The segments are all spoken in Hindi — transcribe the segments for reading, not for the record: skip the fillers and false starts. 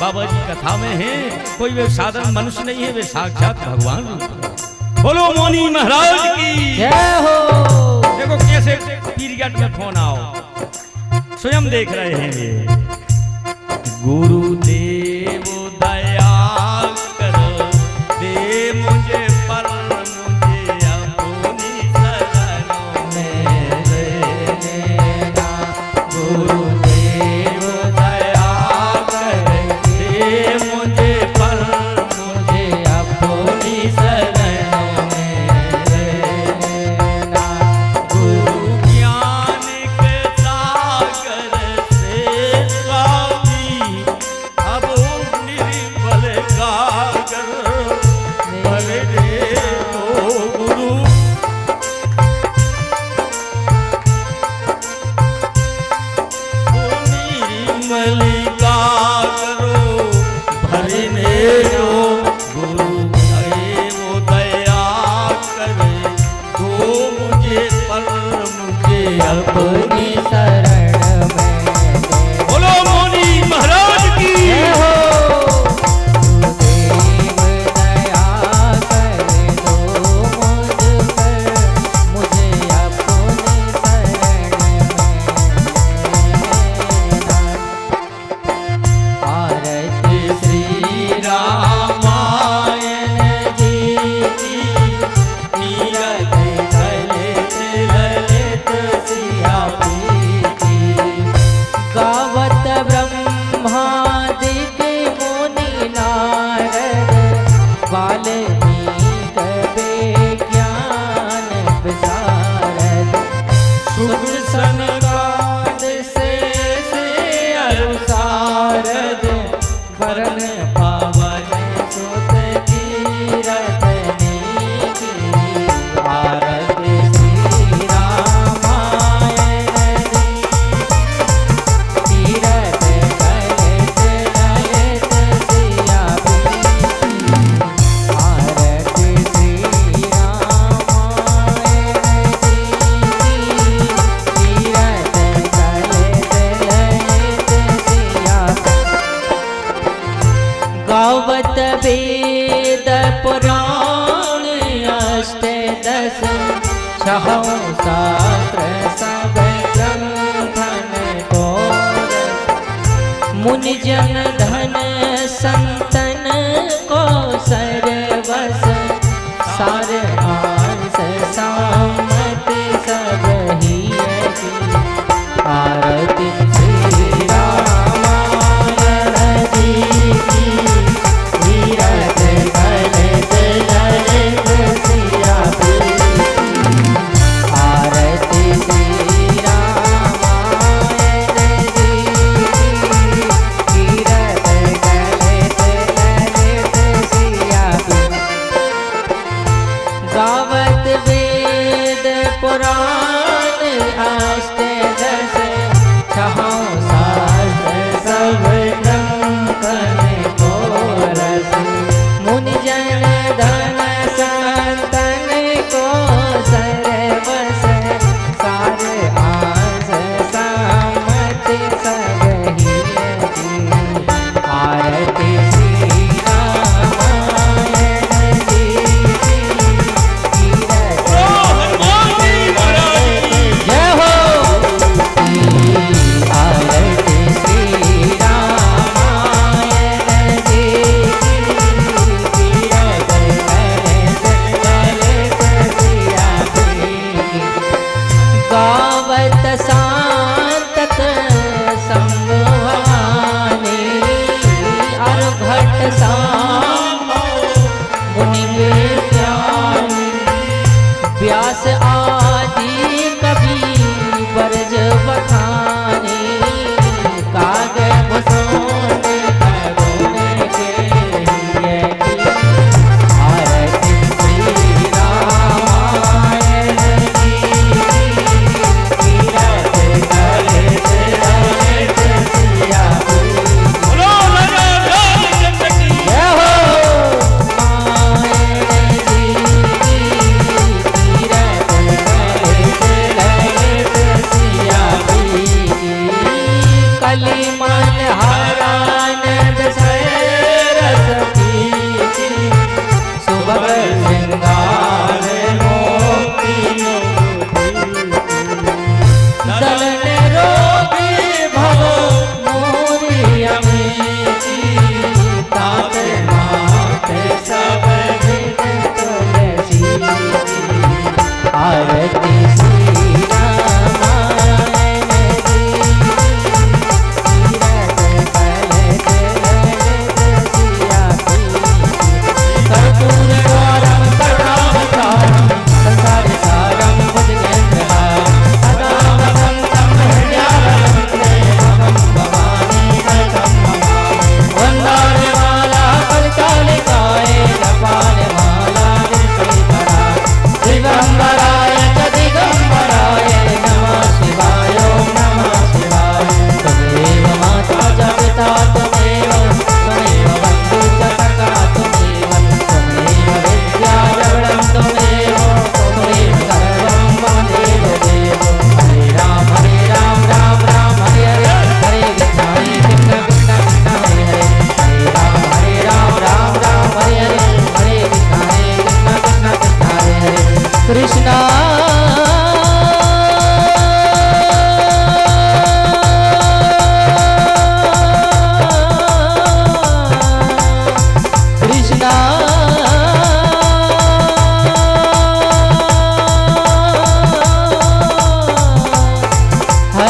बाबा जी कथा में है, कोई वे साधारण मनुष्य नहीं है, वे साक्षात भगवान रूप। बोलो मौनी महाराज की जय हो। देखो कैसे पीरियड में फोन आओ, स्वयं देख रहे हैं ये। गुरुदेव दया करो, दे मुझे पर मुझे अपनी शरणों में लेना। गुरुदेव दया कर, दे मुझे पर मुझे अपनी शरणों में लेना। गुरु ज्ञान के सागर से स्वामी, अब निर्मल गागर भले रे ओ गुरु। निर्मल गागरो भरने रो गुरु, वो दया करे दो मुझे पर मुझे अपनी शरण में दे। बोलो मौनी महाराज की जय हो। गुरुदेव दया कर दो मुझ पर, मुझे अपनी शरण में लेना। आरती श्री रामायण जी की, तीरथ ललित ललित सिया की। गावत ब्रह्मादिक मुनि नारद, वाल्मीकि विज्ञान विशारद। सुख सनकाद से अनुसारद, वरण पावन सुत कीरत की। आरती श्री रामायण जी, तीरथ ललित ललित सिया की। आरती श्री रामायण जी, तीरथ ललित ललित सिया की। गावत वेद पुराण अष्टदश, छहों शास्त्र सब ग्रंथन कोर। मुनि जन धन संतन को सर्वस, सार मानस सामत सब ही की। आरती श्री रामायण जी की, तीरथ ललित ललित सिया की। आरती श्री रामायण जी की, तीरथ ललित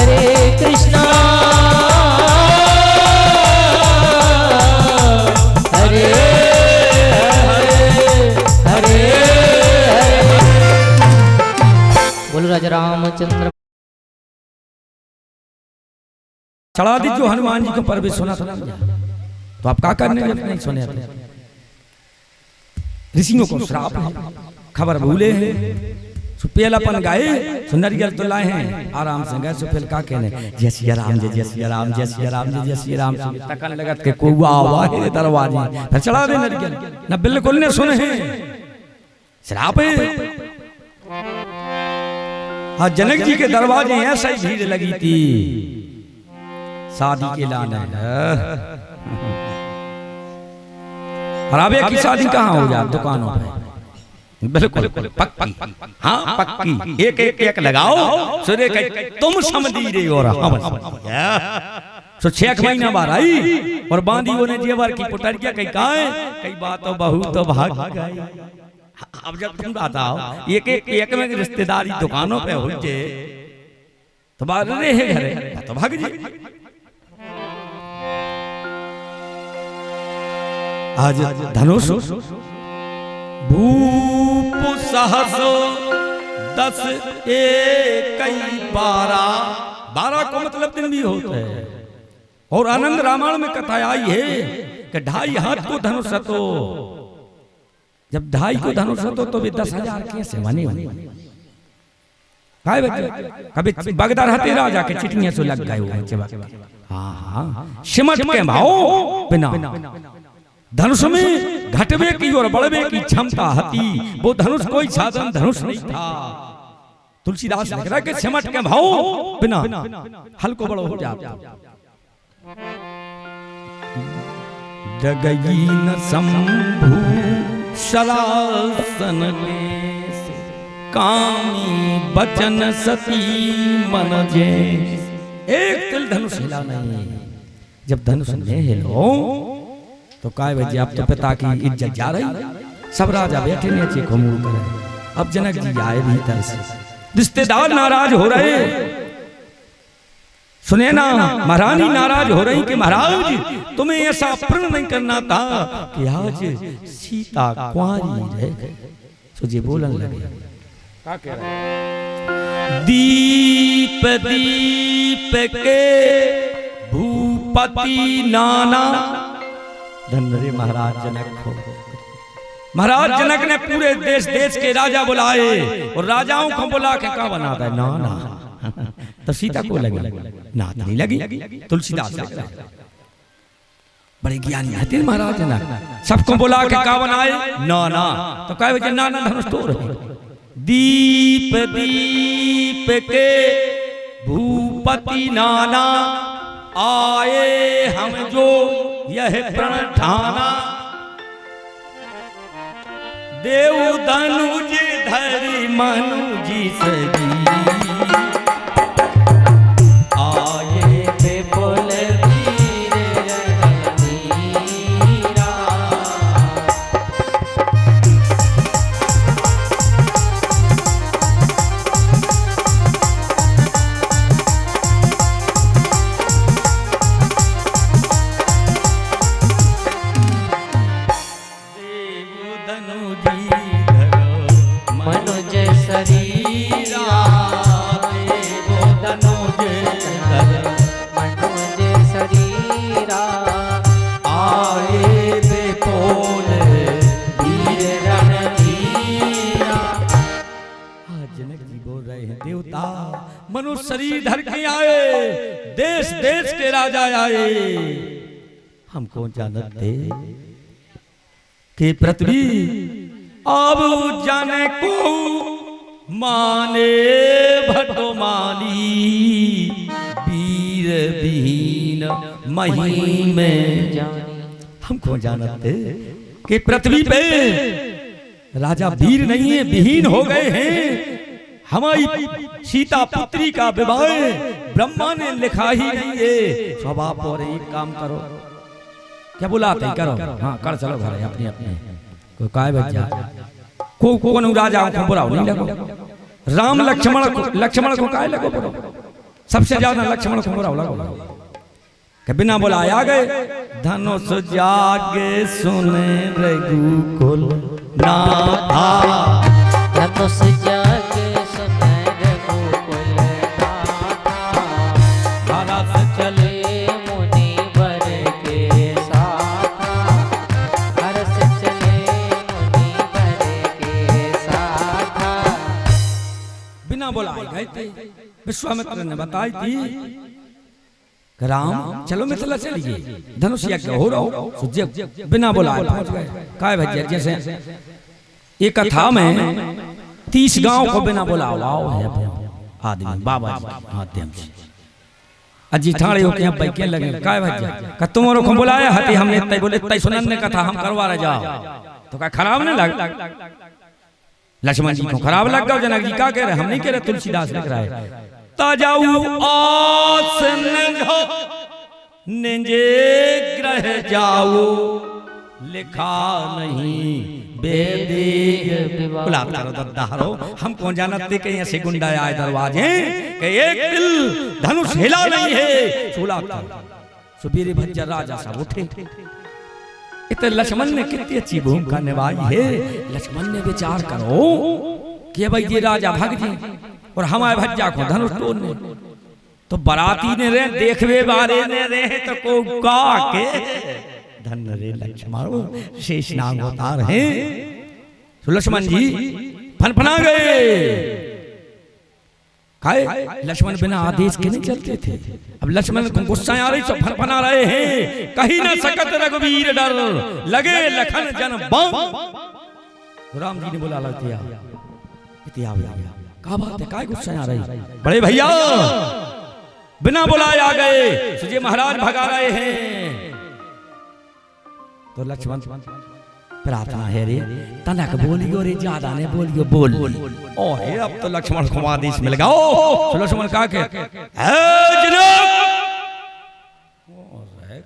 हरे कृष्णा हरे हरे हरे। बोलो राजा रामचंद्र। चढ़ा दी जो हनुमान जी को परवेश सुना था तो आप क्या करने जब नहीं सुने थे? ऋषियों को श्राप है, खबर भूले हैं, सुपेलापन गाए सुंदरी गल तो लाए हैं, आराम से गए सुपेल का कहने जय सिया राम जय जय सिया राम जय सिया राम जय जय सिया राम। तकन लगत के कौआ आवा दरवाजे फिर चढ़ा दे नरियल न बिल्कुल ने सुने हैं श्राप है। हाँ जनक जी के दरवाजे ऐसा ही भीड़ लगी थी शादी के लाने। खराबे की शादी कहाँ हो जाए दुकानों पे? बिल्कुल पक्की, हाँ पक्की, एक एक एक लगाओ सूर्य के तुम समझी रहे हो रहा तो 6 महीना बार आई और बांधी ने जेवर की पुटरिया कहीं कहा है कई बात तो बहू तो भाग गई। अब जब तुम बताओ एक एक में रिश्तेदारी दुकानों पे हो जे तो बाहर रहे घरे तो भाग जी। आज धनुष भूप सहस 10 1 12 को मतलब दिन भी होता है। और आनंद रामायण में कथा आई है कि 2.5 हाथ को धनुष तो जब 2.5 को धनुष तो भी 10,000 कैसे बने कभी बगदार हते राजा के चिटियां से लग गए हुए। हाँ हाँ सिमट के भाओ बिना धनुष में घटवे की और बढ़वे की क्षमता हती, वो धनुष कोई साधन धनुष नहीं था। तुलसीदास लिख रहा है कि सिमट के भाओ बिना हल्को बड़ो हो जाता। जगई न शंभु शरासन लेस, कामी बचन सती मन जे। एक तिल धनुष हिला नहीं। जब धनुष ने हिलो तो काय बजे अब तो पिता की इज्जत जा रही। सब राजा बैठे नीचे घूमू करे। अब जनक जी आए भीतर से, रिश्तेदार नाराज हो रहे। सुने ना महारानी नाराज हो रही कि महाराज तुम्हें ऐसा प्रण नहीं करना था कि आज सीता कुंवारी रह गई। तो जी बोलन लगे क्या कह रहे? दीप दीप के भूपति नाना। धन्य महाराज जनक हो। महाराज जनक ने पूरे देश देश के राजा बुलाए और राजाओं को बुला के क्या बनाता है? नाना। तो सीता को लगी नात नहीं लगी। तुलसीदास बड़े ज्ञानी है महाराज जनक। सबको बुला के क्या बनाए? नाना। तो कहे वजह नाना धनुष तोड़। दीप दीप के भूपति नाना, आए हम जो यह प्रण ठाना। देव धनुज धरि मनुजी सजी, आए विपुल वीर रणधीरा। मनुज शरीरा, देव धनुज धर मनुज शरीरा। आए विपुल वीर रणधीरा। जनक जी बोल रहे हैं देवता मनुष्य शरीर धर के आए, देश देश के राजा आए। हमको जानते कि पृथ्वी अब जाने को माने भटो मानी, वीर विहीन मही में। हमको जानते कि पृथ्वी पे राजा वीर नहीं है, विहीन हो गए हैं। हमारी सीता पुत्री का विवाह ब्रह्मा ने लिखा ही नहीं है। सब आप और एक काम करो, क्या बुलाते करो? हाँ कर चलो घर अपने अपने कोई काय बच्चा को राजा को बुलाओ नहीं लगो। राम लक्ष्मण को काय लगो बुलाओ। सबसे ज्यादा लक्ष्मण को बुरा लगा कि बिना बुलाए आ गए। धनुष जागे सुने रघुकुल नाथा, धनुष जागे सुने रघुकुल नाथा, हरस चले मुनिवर के साथा, हरस चले मुनिवर के साथा। बिना बुलाए गए थे। विश्वामित्र ने बताई थी राम चलो मिथिला चलिए, धनुष यज्ञ हो रहा हो, बिना बुलाए पहुंच गए। काय भज्य जैसे एक कथा में 30 गांव को बिना बुलाओ है आदमी बाबा जी माध्यम से अजी ठाणे होके अब बैके लगे। काय भज्य का तुम को बुलाया हती, हमने इतना बोले इतना सुनन ने कथा हम करवा रहे जाओ तो का खराब नहीं लग। लक्ष्मण जी को खराब लग गया। जनक जी क्या कह रहे, हम नहीं कह रहे, तुलसीदास लिख रहा है ताजाऊ आसन निजे ग्रह जाओ, लिखा नहीं बेदी बुला दद्दारो। हम कौन जानते कहीं ऐसे गुंडा आए दरवाजे कि एक दिल धनुष हिला नहीं है। चूला सुबीर भज्जर राजा सब उठे। इतने लक्ष्मण ने कितनी अच्छी भूमिका निभाई है। लक्ष्मण ने विचार करो कि भाई ये राजा भग जी और हमारे भज्जा को धनुष तोड़ने, तो बराती ने रहे देखवे बारे ने रहे तो को का के धन रे लक्ष्मण शेष नाग अवतार हैं। तो लक्ष्मण जी फनफना गए। काहे लक्ष्मण बिना आदेश के नहीं चलते थे। अब लक्ष्मण को गुस्सा आ रही तो फनफना रहे हैं। कहीं ना सकत रघुवीर डर, लगे लखन जन बम। तो राम जी ने बोला लतिया इतिया का बात है, काय गुस्सा आ रही बड़े भैया, बिना बुलाए आ गए, सुजय महाराज भगा रहे हैं। तो लक्ष्मण प्रार्थना है रे तनक बोलियो रे, ज्यादा ने बोलियो बोल। और अब तो लक्ष्मण को आदेश मिल गया। तो लक्ष्मण कहा के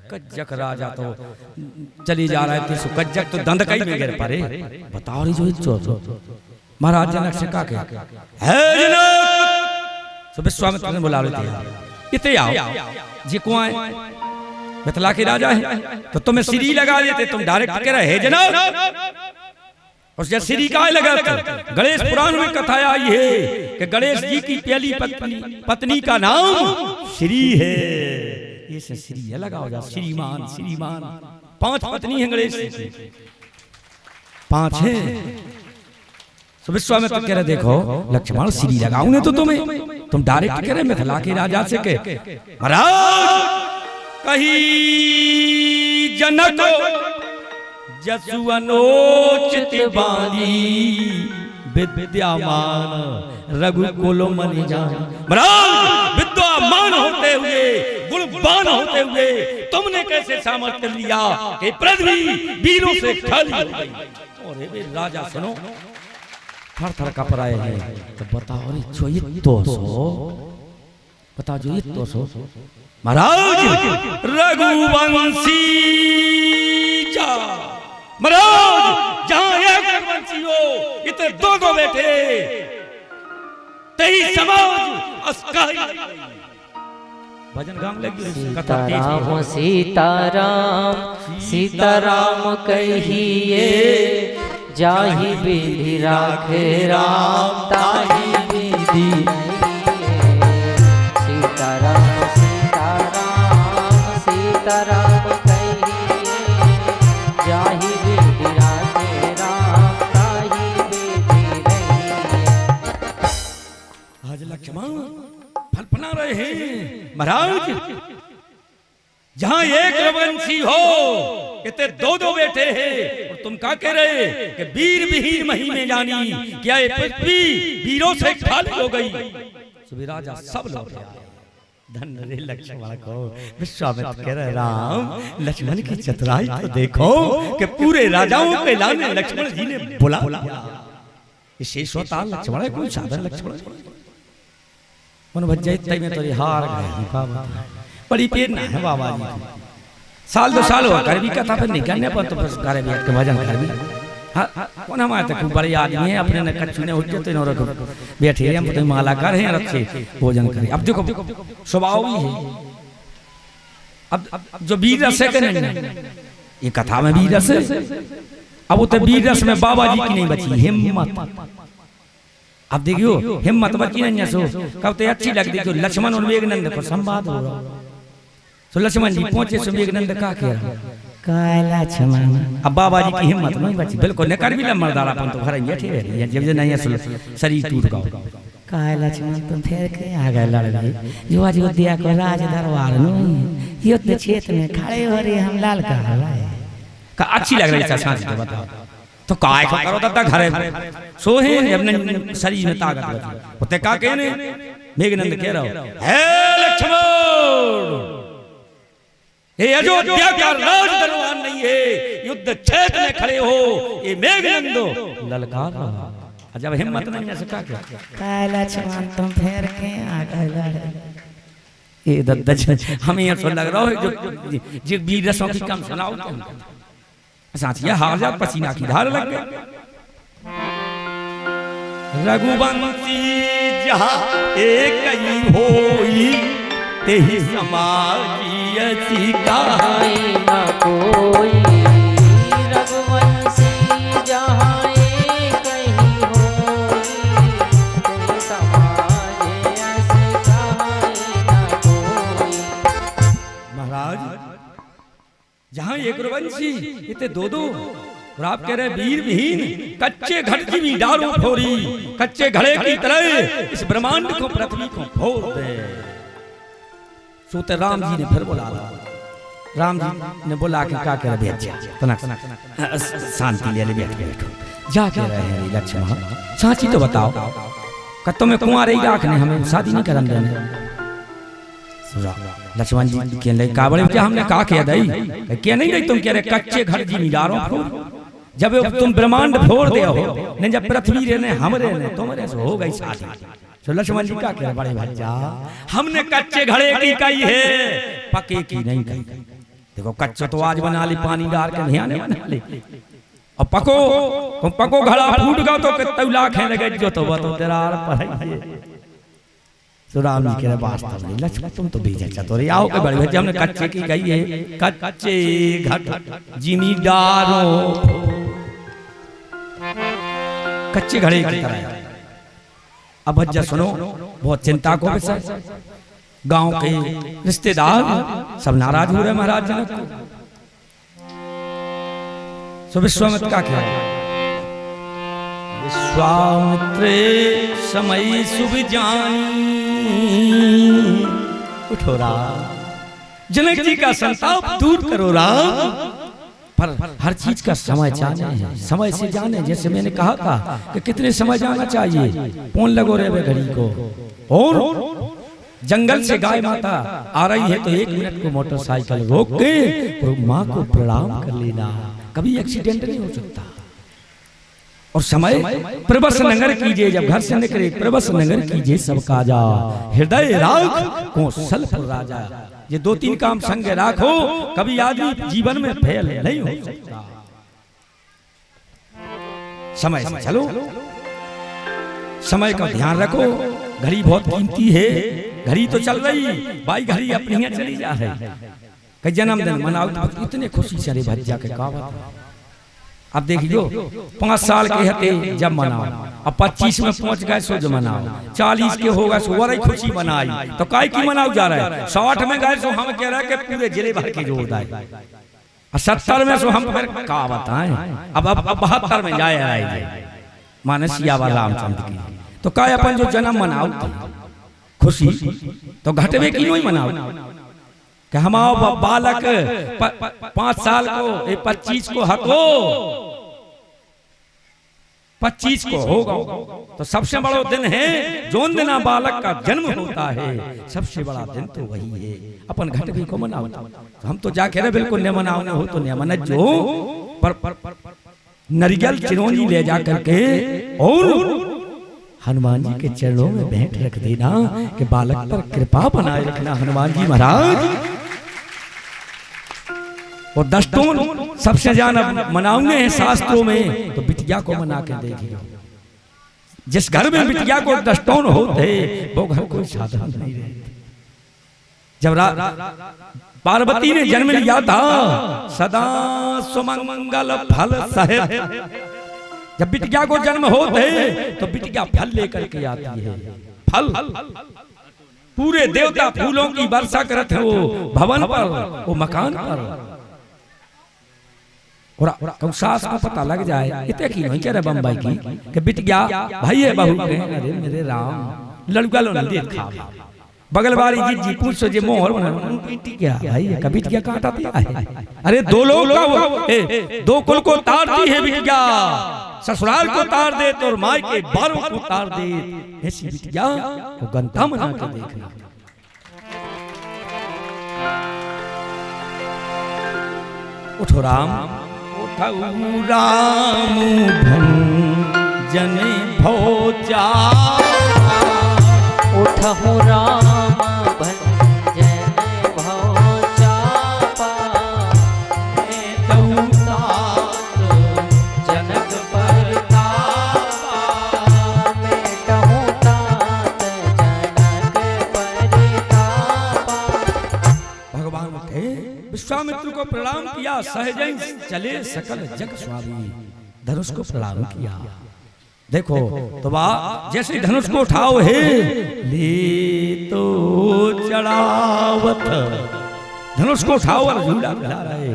कज्जक राजा तो चली जा रहे थे, सो कज्जक तो दंड कई में गिर पड़े। बताओ रे जो इच्छो महाराज जनक से कहा के है जनक। तो विश्वामित्र ने बुला लिया, इतने आओ जी को आए, मिथिला के राजा है तो तुम्हें श्री लगा देते, तुम डायरेक्ट कह रहे जनक। और श्री का लगा गणेश पुराण में कथा आई है कि गणेश जी की पहली पत्नी का नाम श्री है। ये से श्री है लगाओ जा, श्रीमान श्रीमान। 5 पत्नी है गणेश जी, 5 है। तो विश्वामित्र कह रहे देखो लक्ष्मण श्री लगाऊंगे तो तुम्हें, तुम डायरेक्ट कह रहे मिथिला के राजा से के महाराज कही जनक जसु अनोचित बाली, विद्यामान रघुकुल मनि जान। महाराज विद्वान होते हुए, गुणवान होते हुए तुमने कैसे सामर्थ्य लिया कि पृथ्वी वीरों से खाली हो गई। और राजा सुनो थर थर कप रहे हैं। तो बताओ रे जो ये 200 बताओ जो ये 200 महाराज रघुवंशी जा, महाराज जहां एक रघुवंशी हो इतने 2 बेटे तेई समाज अस्काई। भजन गाम लगी सीताराम सीताराम सीताराम कहिए, जाहि विधि राखे राम ताहि विधि नहीं। सीताराम सीताराम सीताराम कहिए, जाहि विधि राखे राम ताहि विधि नहीं। आज लक्ष्मण फलफला रहे हैं महाराज, जहां एक रघुवंशी हो इतने 2 बेटे हैं। और तुम क्या कह रहे कि वीर विहीन मही में जानी, क्या ये पृथ्वी वीरों से खाली हो गई। सुबह राजा सब लोग धन रे लक्ष्मण को। विश्वामित्र कह रहे राम लक्ष्मण की चतुराई तो देखो कि पूरे राजाओं के लाने लक्ष्मण जी ने बुला। शेष होता लक्ष्मण है, कोई साधन लक्ष्मण मन भज्जै में तो हार गए। बड़ी पेड़ ना है बाबा जी, साल 2 साल हुआ कर भी कथा फिर नहीं करने पर तो बस कार्य भी के भजन कर भी कौन हमारे तक बड़े आदमी है अपने ने कच्चू ने उठे तो इन्होंने बैठे हम तो माला कर हैं रखे भोजन करें। अब देखो स्वभाव ही है। अब जो वीर रस है नहीं ये कथा में वीर रस है। अब वो तो वीर रस में बाबा जी की नहीं बची हिम्मत। अब देखियो हिम्मत बची नहीं सो कब तो अच्छी लग देखियो लक्ष्मण और मेघनंद को संवाद हो रहा। तो लक्ष्मण जी पहुंचे सो मेघनंद का कह रहा लक्ष्मण। अब बाबा जी की हिम्मत नहीं बची बिल्कुल न कर भी मर्दारापन तो घर बैठे रहे जब नहीं शरीर टूट गया। काय लक्ष्मण तुम फिर के आ गए लड़ाई जो आज दिया को राज दरबार नहीं युद्ध क्षेत्र में खड़े हो रहे हम लाल का अच्छी लग रही है सांस बताओ तो काय को करो तब तक घरे सोहे जब शरीर में ताकत बची होते का कहने मेघनंद कह रहा हो हे लक्ष्मण ये अयोध्या का राज दरबार नहीं है युद्ध क्षेत्र में खड़े हो ये मेघनंद ललकार रहा। जब हिम्मत नहीं है सका क्या काय लक्ष्मण तुम फिर के आ गए लड़ाई ये दद्दा हमें ऐसा लग रहा है जो वीर रसों की कम सुनाओ साथिया हार जा पसीना की धार लग गए। रघुवंशी जहाँ एक ही होई तेहि समाजी गाय न कोई रघुवंशी जहाँ एक ही होई तेहि समाजी गाय न कोई। महाराज जहाँ एक रघुवंशी इतने दो और आप कह रहे वीर विहीन कच्चे घड़ की भी डालो फोड़ी कच्चे घड़े की तरह इस ब्रह्मांड को पृथ्वी को फोड़ दे। सोते राम जी ने फिर बुला राम जी ने बोला कि क्या कह रहे तनक शांति ले बैठ बैठो जा कह रहे हैं लक्ष्मण साची तो बताओ कि तुम्हें कुंवारे ही आंख ने हमें शादी नहीं करन देने। लक्ष्मण जी के लिए काबड़े क्या हमने कहा कह दई क्या नहीं तुम कह रहे कच्चे घर जी मीडारों फोड़ जब तुम ब्रह्मांड फोड़ दे हो नहीं जब पृथ्वी रहने हमरे ने तुम्हारे से हो गई शादी। तो लक्ष्मण जी का कह बड़े भज्जा हमने कच्चे घड़े की कही है पके की नहीं कही। देखो कच्चा तो आज बना ली पानी डाल के ध्यान बना ली और पको घड़ा फूट गया तो कितना लाख है लगे जो तो वो तो तेरा पढ़ाई। तो राम जी कह रहे वास्तव में लक्ष्मण तुम तो भेजा चतुर आओ के बड़े भज्जा हमने कच्चे की गई है कच्चे घट जिमीदारो कच्चे घड़े की तरह। अब भज्जा सुनो बहुत चिंता को विषय गांव के रिश्तेदार सब नाराज हो रहे महाराज जनक को। सो विश्वामित्र का क्या विश्वामित्र समय शुभ जानी उठो राम जनक जी का संताप दूर करो राम। पर हर चीज का समय जाने है समय से जाने जैसे मैंने कहा था कि कितने समय जाना चाहिए कौन लगो रे घड़ी को। और जंगल से गाय माता आ रही है तो 1 मिनट को मोटरसाइकिल रोक के और माँ को प्रणाम कर लेना कभी एक्सीडेंट नहीं हो सकता। और समय प्रबस नगर कीजिए जब घर से निकले प्रबस नगर कीजिए सब काजा हृदय राख कौशलपुर राजा। ये 2-3 काम संग राखो कभी आदमी जीवन में फेल नहीं हो सकता। समय से चलो समय का ध्यान रखो घड़ी बहुत कीमती है घड़ी तो चल रही भाई घड़ी अपनी यहाँ चली जा रही कई जन्मदिन मनाओ तो इतने खुशी से भज्जा के कहावत। अब देखियो 5 साल के हते जब मनाओ अब 25 में पहुंच गए सो जो मनाओ 40 के होगा सो वही खुशी मनाई तो काय की मनाओ जा रहा है 60 में गए सो हम कह रहे हैं कि पूरे जिले भर के जोड़ दाए 70 में सो हम फिर का बताएं अब 72 में जाए आए मानसिया व रामचंद्र की तो काय अपन जो जन्म मनाओ खुशी तो घटवे की नहीं मनाओ कि हम बालक 5 साल को 25 को हको 25 को होगा तो सबसे बड़ा दिन है जोन दिना बालक का जन्म होता है सबसे बड़ा दिन तो वही है अपन घटवी को मनाओ। तो हम तो जाके रहे बिल्कुल न मनाओ न हो तो न मना जो पर नरियल चिरौंजी ले जा करके और हनुमान जी के चरणों में भेंट रख देना कि बालक पर कृपा बनाए रखना हनुमान जी महाराज। और दस्तून सबसे ज्यादा मनाउने हैं शास्त्रों में, तो बिटिया को मना के देखिए। जिस घर में बिटिया को दस्तून होते वो घर कोई साधन नहीं रहते। जब पार्वती ने जन्म लिया था, सदा सुमंगल फल सहित, जब बिटिया को जन्म होते तो बिटिया फल लेकर के आती है। फल पूरे देवता फूलों की वर्षा करते हैं, वो भवन पर, वो मकान पर। और कंसास को पता लग जाए, इतने की नहीं चेहरा बम्बई की कि बिटिया भाई है बहू के, अरे मेरे राम लड़का लो न देखा। बगल वाली जी पूछो जे मोहर बना क्या भाई है, कभी बिटिया काटा दिया है। अरे दो लोग का दो कुल को तारती है बिटिया, ससुराल को तार दे तो और माई के बारों को तार दे। ऐसी बिटिया को गंता मना के देखना। उठो राम, उठो राम भंजन भोजा, उठहु राम भंजन भवचापा, जनक परतापा, मेटहु तात जनक परतापा। भगवान उठे, विश्वामित्र को प्रणाम किया, सहजै चले सकल जग स्वामी, धनुष को प्रणाम किया। देखो तो जैसे ही धनुष को उठाओ है, ले तो चढ़ावत, धनुष को उठाओ और झूला झुला रहे।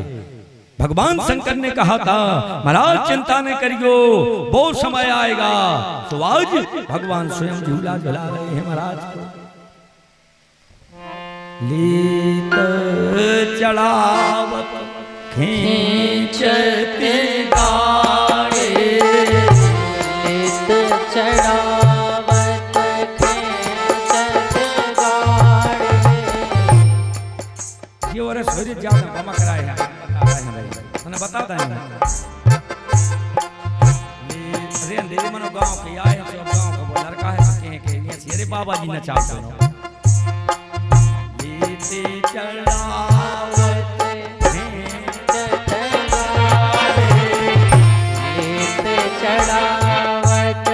भगवान शंकर ने कहा था महाराज चिंता न करियो, बहुत समय आएगा। तो आज भगवान स्वयं झूला झुला रहे हैं महाराज को। ले तो चढ़ावत खींचते गाड़े, चढ़ावत खींचत गाड़े। ये और सूर्य ज्यादा चमक रहा है, मैंने बताता है। अरे अंधेरे मनो गांव के आए हैं, सब गांव का वो लड़का है के ये अरे बाबा जी नचाते हो। लेते चढ़ावत खींचत गाड़े, लेते चढ़ावत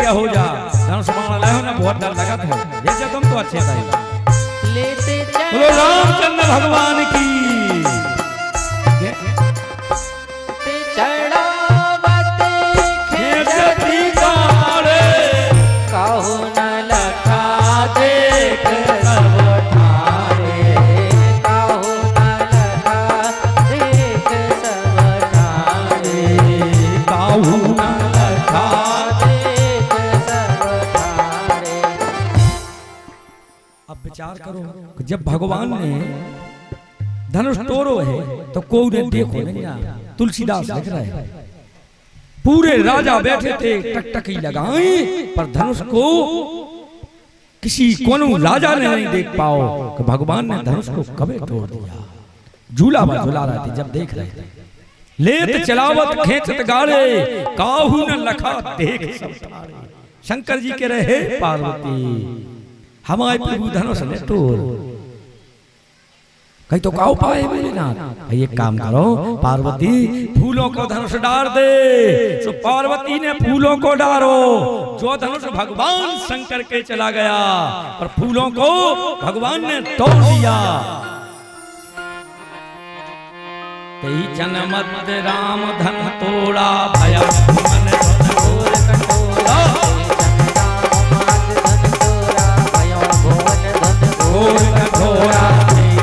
हो जा, धनुष मार ले हो ना, बहुत डर लगा था। जैसे तुम तो अच्छे थे। लेते बोलो रामचंद्र भगवान की। चढ़ावत खींचती गाड़े, कहु न लखा देख सब ठारे, कहु न लखा देख सब ठारे, कहु न लखा। अब विचार करो कि जब भगवान ने धनुष तोड़ो है तो कोई ने देखो नहीं ना। तुलसीदास लिख रहे हैं पूरे राजा बैठे थे टकटकी लगाए, पर धनुष को किसी कोनो राजा ने नहीं देख पाओ कि भगवान ने धनुष को कबे तोड़ दिया। झूला झूला रहे थे जब देख रहे थे। लेत चलावत खेचत गाड़े, काहू न लखा देख सब ठारे। शंकर जी के रहे पार्वती, हमारे प्रभु धनुष ने तोड़। कहीं तो का उपाय बोले ना, एक काम करो पार्वती फूलों को धनुष डाल दे। तो पार्वती ने फूलों को डालो, जो धनुष भगवान शंकर के चला गया और फूलों को भगवान ने तोड़ दिया। तेई जनमत राम धन तोड़ा भया मन घोर कठोरा। घोर कठोरा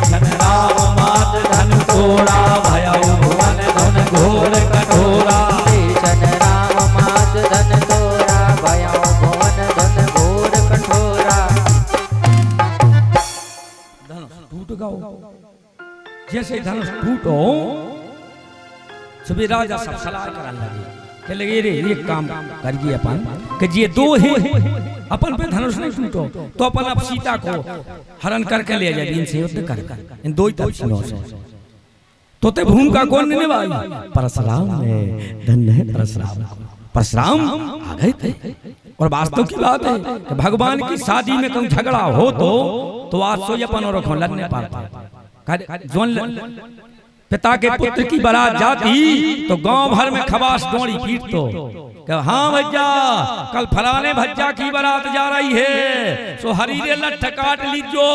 धन राम मात धन तोड़ा भया भुवन धन घोर कठोरा। जन राम मात धन तोड़ा भया भुवन धन घोर कठोरा। धनुष टूट गया। जैसे धनुष टूटो सुबह राजा सब सलाह करने लगे कि लगे रे ये काम करिए अपन कि ये दो ही अपन पे धनुष नहीं टूटो तो अपन अब सीता को हरण करके ले जाए इनसे युद्ध कर इन दो ही तपस्वियों से। तो ते भूमिका कौन निभाई? परशुराम ने। धन्य है परशुराम। परशुराम आ गए थे। और वास्तव की बात है कि भगवान की शादी में कहीं झगड़ा हो तो आज सो अपन और रखो लड़ने पाता। पिता के पुत्र की बारात जाती तो गांव भर में खबास डोरी पीट तो हाँ भैया कल फलाने भज्जा की बारात जा रही है सो हरीरे लठ काट लीजो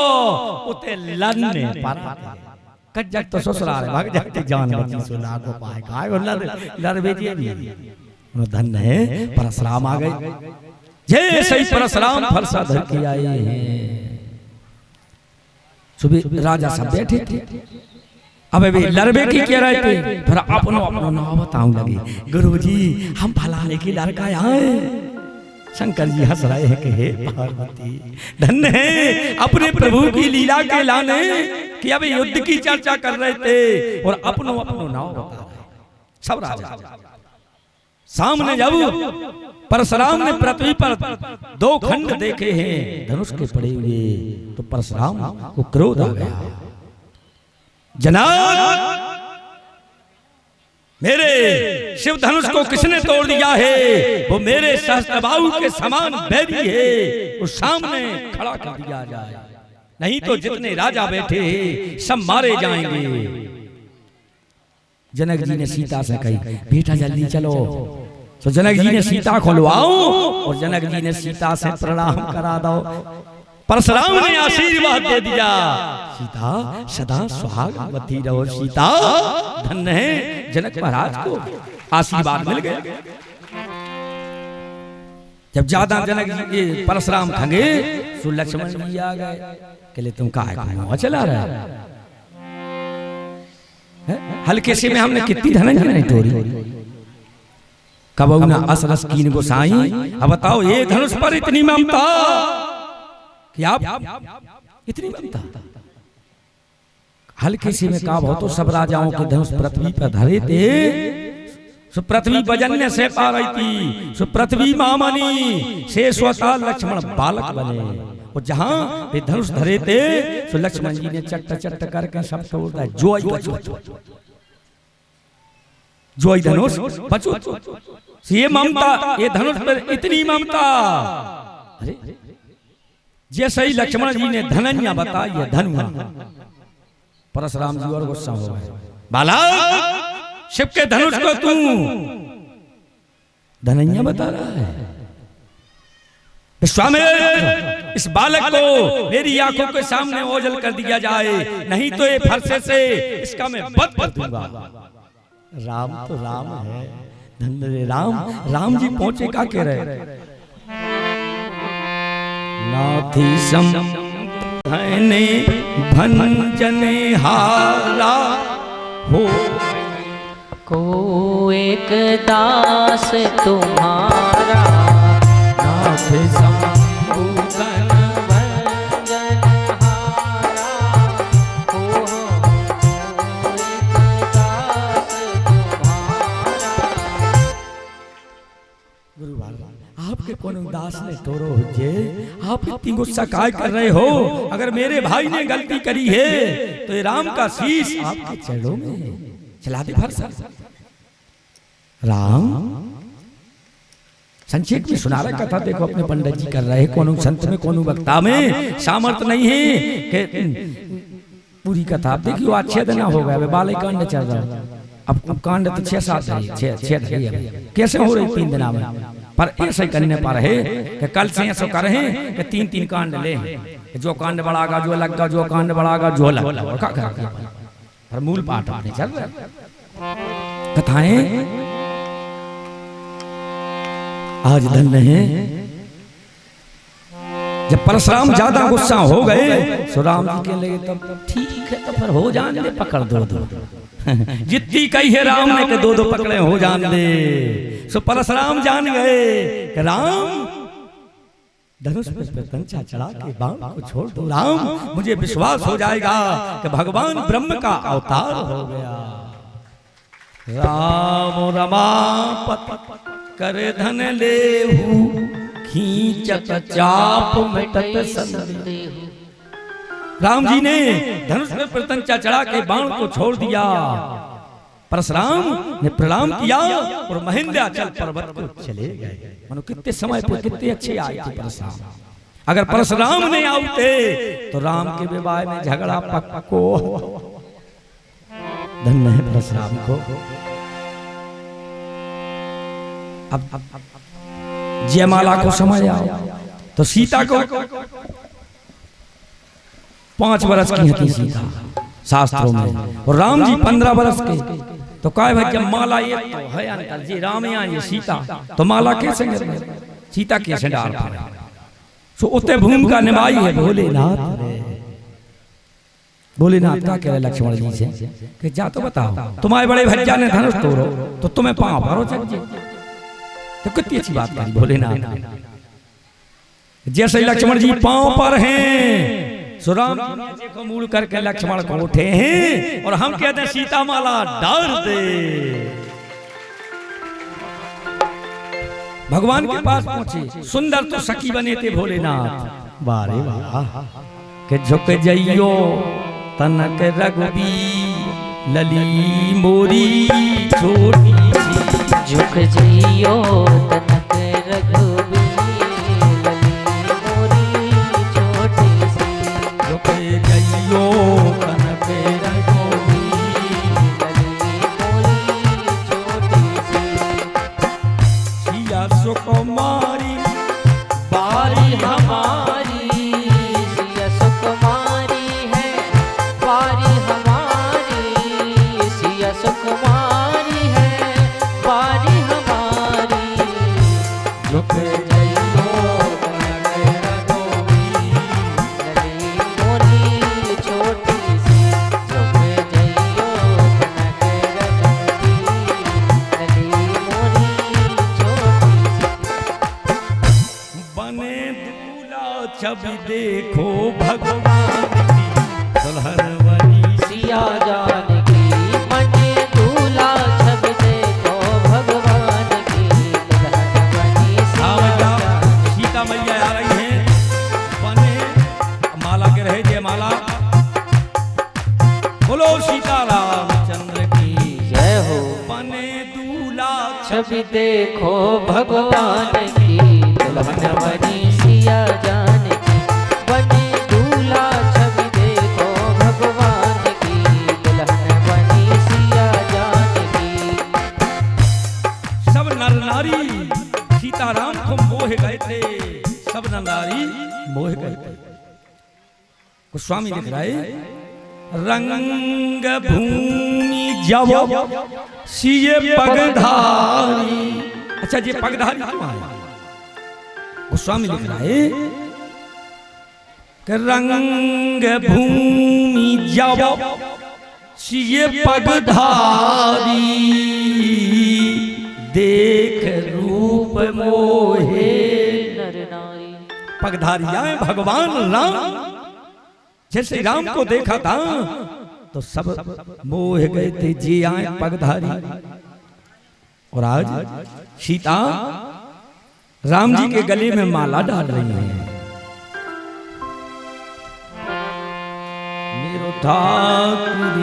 उते लड़ने पाता। कज्जक तो ससुराल भाग जाते जान बची सो लाखों पाए काय और लड़ बेटिए भी धन है। परशुराम आ गए। जैसे ही परशुराम फरसा धर के आए हैं सुबह राजा सब बैठे थे। अब अभी लड़बे की कह रहे थे फिर अपनो अपनो नाम बताऊं लगे। गुरुजी हम फलाने की लड़का आए। शंकर जी हंस रहे हैं कि हे पार्वती धन्य है अपने प्रभु की लीला के लाने कि अभी युद्ध की चर्चा कर रहे थे और अपनो अपनो नाम बता रहे सब राजा। सामने जब परशुराम ने पृथ्वी पर दो खंड देखे हैं धनुष के पड़े हुए तो परशुराम को क्रोध आ गया। जनाब मेरे शिव धनुष को किसने तोड़ दिया है? वो मेरे सहस्त्रबाहु के समान बैरी है, उस सामने खड़ा कर दिया जाए नहीं तो जितने राजा बैठे हैं सब मारे जाएंगे। जनक जी ने सीता से कही बेटा जल्दी चलो। तो जनक जी ने सीता को लुआओ और जनक जी ने सीता से प्रणाम करा दो। परशुराम ने आशीर्वाद दे दिया सीता सदा सुहागवती रहो। सीता धन्य है जनक महाराज को आशीर्वाद मिल गया। जब ज्यादा जनक जी के परशुराम खंगे तो लक्ष्मण जी आ गए कहले तुम कहा चला रहा है? हल्के से में हमने कितनी धनंजय नहीं तोड़ी कब ना असरस कीन गोसाई। अब बताओ ये धनुष पर इतनी ममता कि आप इतनी ममता हल्के से में काब हो तो सब राजाओं के धनुष पृथ्वी पर धरे थे। सो पृथ्वी बजन्य से पा रही थी सो पृथ्वी मामनी से स्वतः लक्ष्मण बालक बने और जहां वे धनुष धरे थे सो लक्ष्मण जी ने चट्ट चट्ट करके सब तोड़ता जोई धनुष बचो। ये ममता ये धनुष पर इतनी ममता। अरे जैसे ही लक्ष्मण जी ने धनन्या बताई है धनुआ परशुराम जी और गुस्सा हो गए। बाला शिव के धनुष को तू धनन्या बता रहा है? विश्वामित्र इस बालक को मेरी आंखों के सामने ओझल कर दिया जाए नहीं तो ये फरसे से इसका मैं बद कर दूंगा। राम तो राम है धन्य राम जी पहुंचे का कह रहे नाथी सम धने भंजने हारा हो को एक दास तुम्हारा नाथ शंभु धन भंजन हारा हो एक दास तुम्हारा। गुरु आपके कौन दास ने तोरो जे आप इतनी गुस्सा काय कर रहे हो? अगर मेरे भाई ने गलती करी है तो ये राम का शीश आपके चरणों में चला दे भर राम। संक्षेप में सुना रहा कथा देखो अपने पंडित जी कर रहे कौन संत में कौन वक्ता में सामर्थ्य नहीं है कि पूरी कथा देखियो अच्छे दिन हो गया बालिकांड चल रहा अब कांड तो 6-7 रही है, कैसे हो रही 3 दिन में, पर ऐसे करने पर है कि कल से ऐसा कर रहे हैं कि 3-3 कांड ले, जो कांड बढ़ागा जो लगेगा, जो कांड बढ़ागा जो लगेगा, पर मूल पाठ अपने चल रहा कथाएं आज धन्य है। जब परशुराम ज्यादा गुस्सा हो गए तो राम जी के लगे तब ठीक है तो फिर हो जाने दे, पकड़ दो जितनी कही है राम ने कि 2 पकड़े हो जान दे। सो परशुराम जान गए कि राम धनुष पर कंचा चढ़ा के बाण को छोड़ दो, राम मुझे विश्वास हो जाएगा कि भगवान ब्रह्म का अवतार हो गया। राम रमापत कर धन लेहु, खींचत चाप मिटत संदेहु। राम जी ने धनुष में प्रतंचा चढ़ा के बाण को छोड़ दिया। परशुराम ने प्रणाम किया और महेंद्राचल पर्वत को चले गए। मानो कितने समय पे कितने अच्छे आए थे परशुराम। अगर परशुराम नहीं आते तो राम के विवाह में झगड़ा पक्को। धन्य है परशुराम को। अब जयमाला को समय आओ तो सीता को 5 वर्ष की थी सीता शास्त्रों में, और राम जी 15 वर्ष के। तो कहे भाई जब माला ये तो है अंकल जी, राम यहाँ ये सीता, तो माला कैसे सीता कैसे डाल पा? सो उतने भूमिका निभाई है भोलेनाथ। भोलेनाथ का कह रहे लक्ष्मण जी से कि जा तो बताओ, तुम्हारे बड़े भैया ने धनुष तोड़ो तो तुम्हें पांव भरो चाहिए। तो कितनी अच्छी बात करी भोलेनाथ। जैसे लक्ष्मण जी पांव पर हैं, सुराम को मूल करके लक्ष्मण को उठे हैं, और हम कहते हैं सीता माला डाल दे। भगवान के पास पहुंचे, सुंदर तो सखी बने थे भोलेनाथ। वारे वाह के झुक जइयो तनक रघुबीर लली मोरी छोटी सी। झुक जइयो तनक रघुबीर लली मोरी छोटी सी। झुक जइयो तनक रघुबीर लली मोरी छोटी सी। सिया सुकुमारी बारी हमारी, सिया सुकुमारी है बारी हमारी, सिया सुकुमारी है बारी हमारी। झुक जइयो तनक रघुबीर लली मोरी छोटी सी। झुक जइयो तनक रघुबीर लली मोरी छोटी सी। बने दूल्हा छवि देखो भगवान की दुल्हन बनी। सिया जानकी मने दूल्हा छवि देखो भगवान की दुल्हन बनी। सावजा सीता मैया आ रही हैं, बने माला के रहे जय माला। बोलो सीता रामचंद्र की जय हो। बने दूल्हा छवि देखो भगवान की दुल्हन बनी। सिया जानकी बने दूल्हा छवि देखो भगवान की दुल्हन बनी। सिया जानकी सब नर नारी सीताराम को मोह गए थे, सब नर नारी मोह गए थे। गोस्वामी लिख रहा है रंग भूमि जब सिए पगधारी। अच्छा ये पगधारी क्यों आया? गोस्वामी लिख रहा है कि रंग भूमि जब सिए पगधारी, देख रूप मोहे नर नारी। पगधारी आए भगवान राम। जैसे राम को देखा था तो सब मोह गए थे, जी आए पगधारी। और आज सीता राम जी के गले में माला डाल रही है। मेरो ठाकुर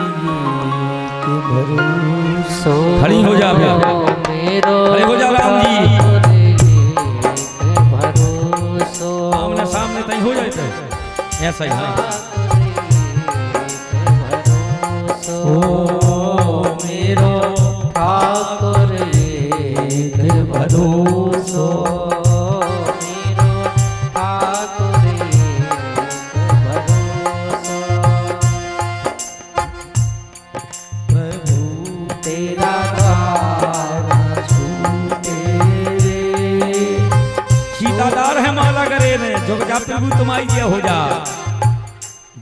के भरोसे। खड़ी हो जा खड़े हो जा राम जी। भरोसो आमने सामने तय हो जाए थे ऐसा ही है। ओ मेरो जोरदार है माला करे ने झुक जा प्रभु तुम आई ये हो जा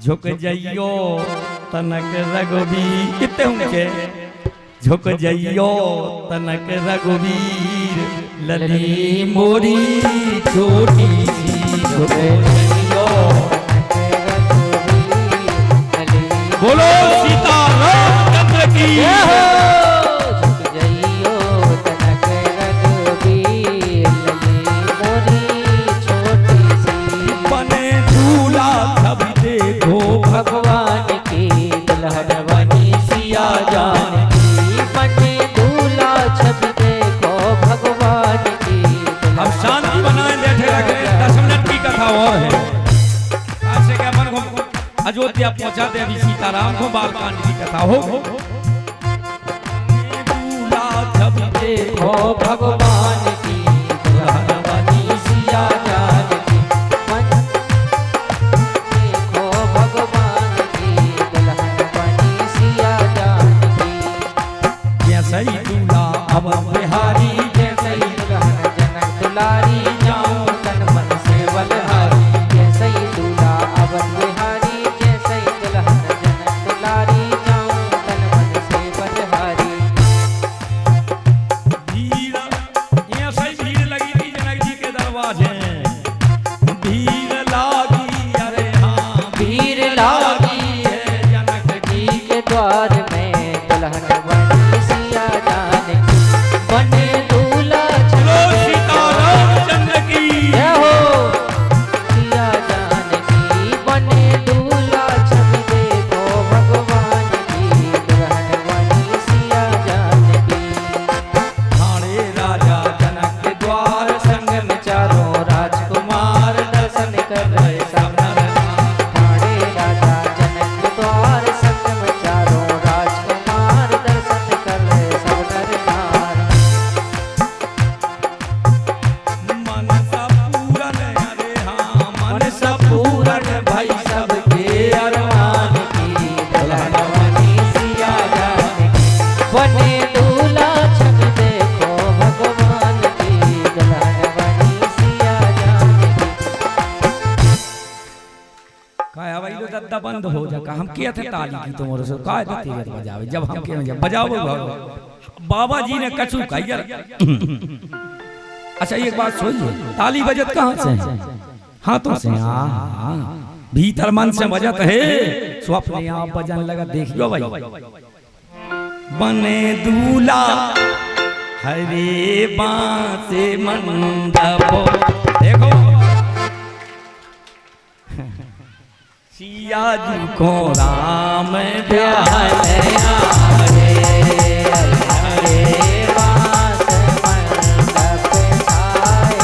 झुक जाइयो तनक रघुवीर कितने होंगे झुक जाइयो तनक रघुवीर लली मोरी छोटी सी झुक जाइयो बोलो सीता रामचंद्र की झुक जाइयो तनक रघुवीर लली मोरी छोटी सी बने दूल्हा सब देखो भगवान की दुल्हन बनी सिया जान की बने दूल्हा छवि देखो भगवान की अब शांति बनाए बैठे रखे 10 मिनट की कथा और है ऐसे के अपन को अयोध्या पहुंचा दे अभी सीताराम को बालकांड की कथा हो दूल्हा जब देखो भगवान की दुल्हन बनी सिया जान की देखो भगवान की दुल्हन बनी सिया जान की जैसे ही दूल्हा अब बिहारी जैसे ही दुल्हन जनक दुलारी जाऊं तन मन से बलहारी जैसे ही दूल्हा अवन बिहारी जैसे ही दुल्हन जनक दुलारी जाऊं तन मन से बलहारी भीड़ यहाँ से भीड़ लगी थी जनक जी के दरवाजे भीड़ लागी अरे हाँ भीड़ लागी है जनक जी के द्वार में दुल्हन बनी सिया जान की बने दूल्हा चलो सीतारामचंद्र की जय हो सिया जान की बने दूल्हा छवि देखो भगवान की दुल्हन बनी सिया जान की थाने राजा जनक के द्वार संग में चारों राजकुमार दर्शन कर रहे सब नर ठाणे राजा जनक के द्वार संग में चारों राजकुमार दर्शन कर रहे सब नर नार मन सब पूरन अरे हाँ मन सब पूरन भाई सबके अरमान की दुल्हन बनी सिया जान की बने दूल्हा छवि देखो भगवान की दुल्हन बनी सिया जान की काय भाई तो दद्दा बंद हो जा का हम किया थे ताली की तुम्हारे से काय देती है बजावे जब हम के बजाओ बाबा जी ने कछु कहिया अच्छा एक बात सुनिए ताली बजत कहाँ से है हाथों से हाँ भीतर मन से बजत है सो अपने आप बजन लगा देखियो भाई बने दूल्हा हरे बांसे मंडपो देखो सिया जी को राम ब्याह हरे हरे बास मंडप छाए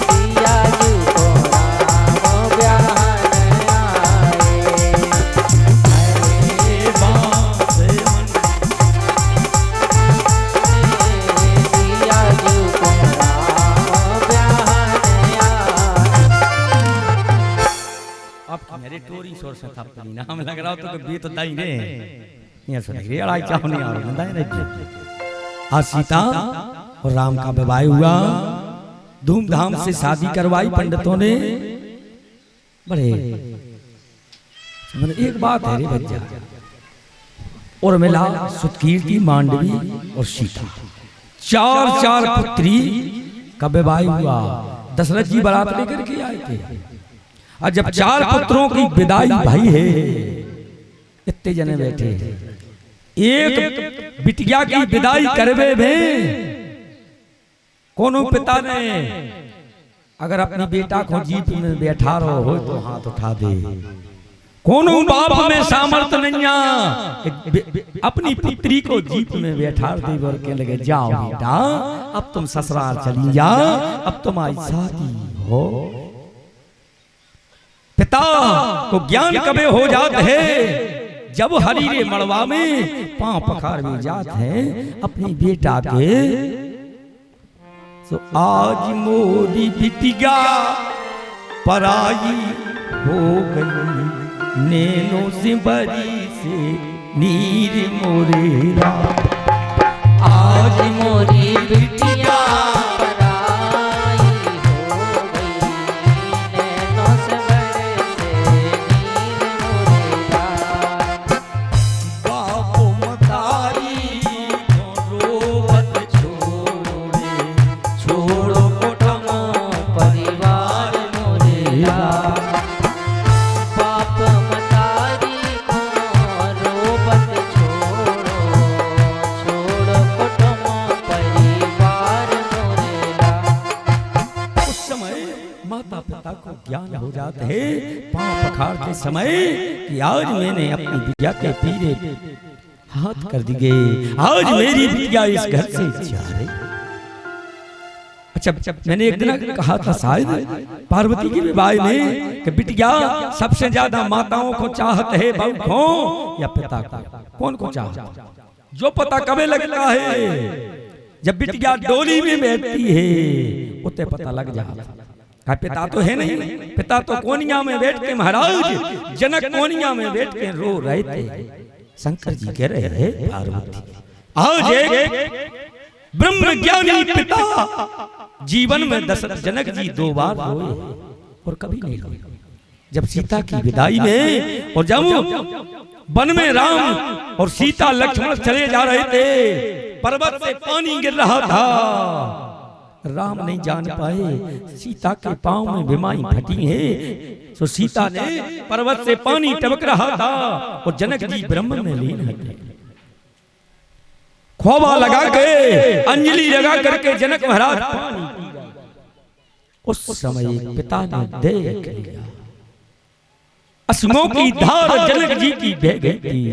सिया जी को राम ब्याहन आए हरे बांसे सिया जी को राम ब्याहन आए अब मेरे टोरी शोर से था नाम लग रहा तो कभी तो दाई रे ये सुन रे अड़ाई चाहो नहीं आ रहा दाई रे आज सीता और राम का विवाह हुआ धूमधाम से शादी करवाई पंडितों ने बड़े मतलब एक बात है रे बच्चा और मिला सुतकीर्ति मांडवी और सीता चार पुत्री का विवाह हुआ दशरथ जी बारात लेकर के आए थे और जब 4 पुत्रों की विदाई भाई है इतने जने बैठे एक बिटिया की विदाई करवे में कोनो पिता ने अगर अपनी बेटा को जीप में बैठा रहो हो तो हाथ उठा दे कोनो बाप में सामर्थ नहीं अपनी पुत्री को जीप में बैठा दे और कहने लगे जाओ बेटा अब तुम ससुराल चली जा अब तुम्हारी शादी हो पिता को ज्ञान कबे हो जात है जब हरीरे मड़वा में पांव पखार में जात है अपनी बेटा के तो आज मोरी बिटिया पराई हो गई नैनो से बरी से नीर मोरेरा आज मोरी बिटिया पराई हो माता पिता को ज्ञान हो जाते है पांव पखाड़ते समय कि आज मैंने अपनी बिटिया के पीरे हाथ कर दिए, आज मेरी बिटिया इस घर से जा रही। अच्छा, मैंने एक दिन कहा था शायद पार्वती की विवाह में कि बिटिया सबसे ज्यादा माताओं को चाहत है बहू को या पिता को? कौन को चाहत? जो पता कबे लगता है जब बिटिया डोली में बैठती है, उते पता लग जाता। पिता तो है नहीं, पिता तो कोनिया में बैठ के महाराज जनक कोनिया में बैठ के रो रहे थे। शंकर जी कह रहे हैं पार्वती आज एक ब्रह्म ज्ञानी पिता जीवन में दशरथ जनक जी 2 बार रोए और कभी नहीं रोए। जब सीता की विदाई में और जब वन में राम और सीता लक्ष्मण चले जा रहे थे, पर्वत से पानी गिर रहा था, राम नहीं जान पाए सीता के पांव में बिमाई फटी है, तो सीता ने पर्वत से पानी टपक रहा था और जनक जी ब्रह्म में लीन हटे। खोबा लगा के अंजलि लगा करके जनक महाराज पानी पी गए। उस समय पिता ने देख लिया अश्मों की धार जनक जी की बह गई थी।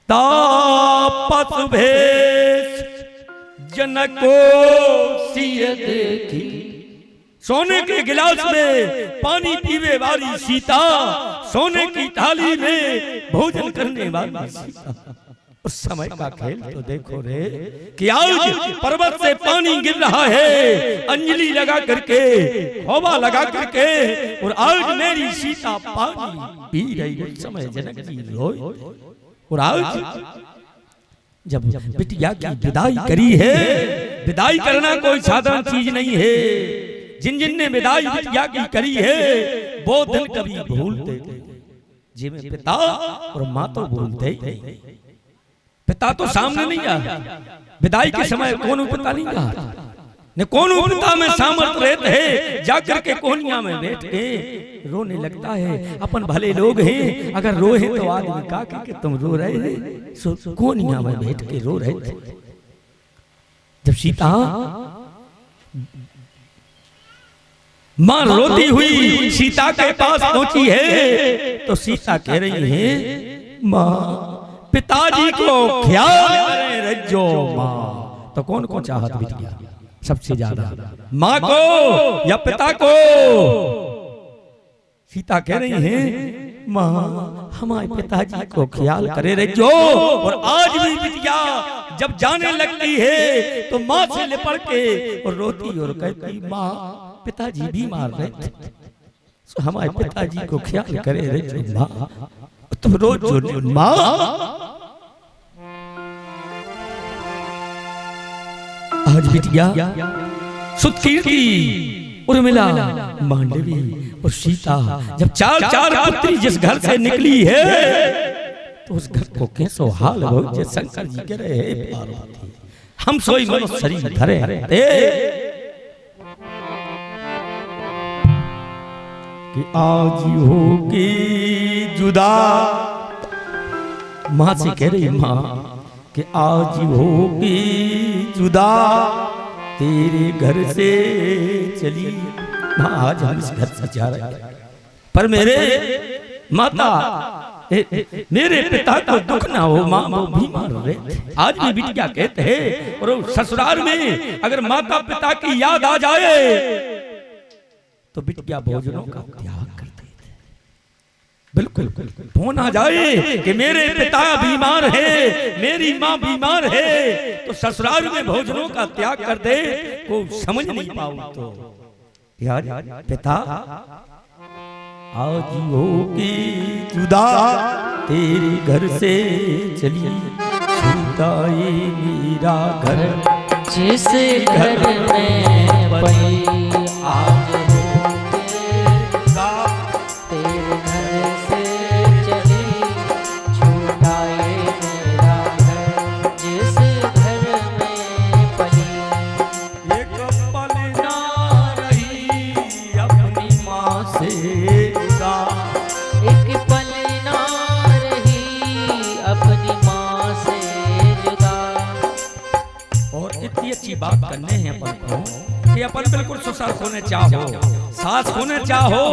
तापस भेष जनको सिय देखी, सोने के गिलास में पानी पीवे वाली सीता, सोने की थाली में भोजन करने वाली सीता। उस समय का खेल तो देखो रे कि आज पर्वत से पानी गिर रहा है अंजलि लगा करके, खोबा लगा करके, और आज मेरी सीता पानी पी रही। उस समय जनक जी रोए। और आज जब बिटिया की विदाई करी है, विदाई करना कोई साधारण चीज नहीं है। जिन जिन ने विदाई बिटिया की करी है वो दिन कभी भूलते जिनमें पिता और माँ तो भूलते ही। पिता तो सामने नहीं आ, विदाई के समय कौन पिता नहीं आ, ने कौन पिता में सामर्थ रहते हैं जाकर के कोनिया में बैठ के रोने लगता है। अपन भले लोग हैं, अगर रोए तो आदमी का कि तुम रो रहे हैं, सो कोनिया में बैठ के रो रहे थे। जब सीता मां रोती हुई सीता के पास पहुंची है तो सीता कह रही है मां पिताजी को ख्याल करे रज्जो मां। तो कौन कौन चाहत बिटिया सबसे ज्यादा, मां को या पिता को? सीता कह रही है मां हमारे पिताजी को ख्याल करे रज्जो। और आज भी बिटिया जब जाने लगती है तो मां से लिपट के और रोती और कहती मां पिताजी बीमार रहे थे, तो हमारे पिताजी को ख्याल करे रज्जो मां, तुम रोज जो मां। आज बिटिया सुतकीर्ति उर्मिला मांडवी और सीता जब चार पुत्री जिस घर से निकली है तो उस घर को कैसो हाल हो। जैसे शंकर जी कह रहे हैं पार्वती हम सोई मनुष्य शरीर धरे कि आज होगी जुदा। मां से कह रही मां कि आज होगी जुदा तेरे घर से चली। मां आज हम इस घर से जा रहे हैं, पर मेरे माता मेरे पिता को दुख ना हो, मां वो बीमार रहे। आज भी बिटिया कहते हैं और ससुराल में अगर माता पिता की याद आ जाए तो बिटिया भोजनों का त्याग करते थे। बिल्कुल फोन आ जाए कि मेरे पिता बीमार है, मेरी माँ बीमार है, तो ससुराल में भोजनों का त्याग कर दे, को समझ नहीं पाऊं तो यार पिता आज होगी जुदा तेरे घर से चली, छूटा ये मेरा घर जिस घर में पली आज तेरे घर से चली, छूटा ये मेरा घर जिस घर में पली। एक पल ना रही अपनी माँ से जुदा, एक पल ना रही अपनी माँ से जुदा। और इतनी अच्छी बात करने हैं अपन को कि अपन बिल्कुल ससुराल ससुर होने चाहो, सास होने चाहो,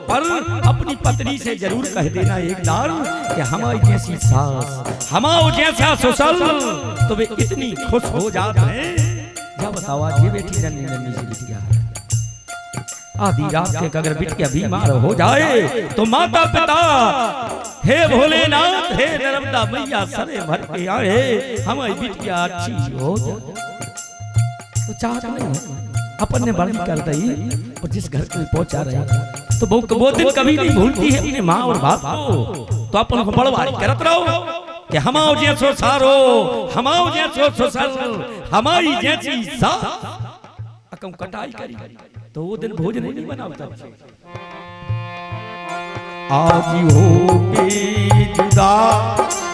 पर अपनी पत्नी से जरूर कह देना एक बार कि हमारी जैसी सास, हमारा जैसा ससुर, तो वे इतनी खुश हो जाते हैं। जब बताओ ये बेटी नन्ही नन्ही सी बिटिया, आधी रात के अगर बिटिया बीमार हो जाए तो माता पिता हे भोलेनाथ, हे नर्मदा मैया सरे भर के आए हमारी बिटिया अच्छी हो जाए। तो चाहता नहीं अपन ने बड़ी कर दी, और जिस घर को पहुंचा रहे तो वो दिन कभी नहीं भूलती है अपने माँ और बाप को। तो अपन को बड़वारी करत रहो कि हमाओ जैसो सारो, हमाओ जैसो ससुर, हमारी जैसी सास, अकम कटाई करी तो वो दिन भोजन नहीं बनाता। आज हो के जुदा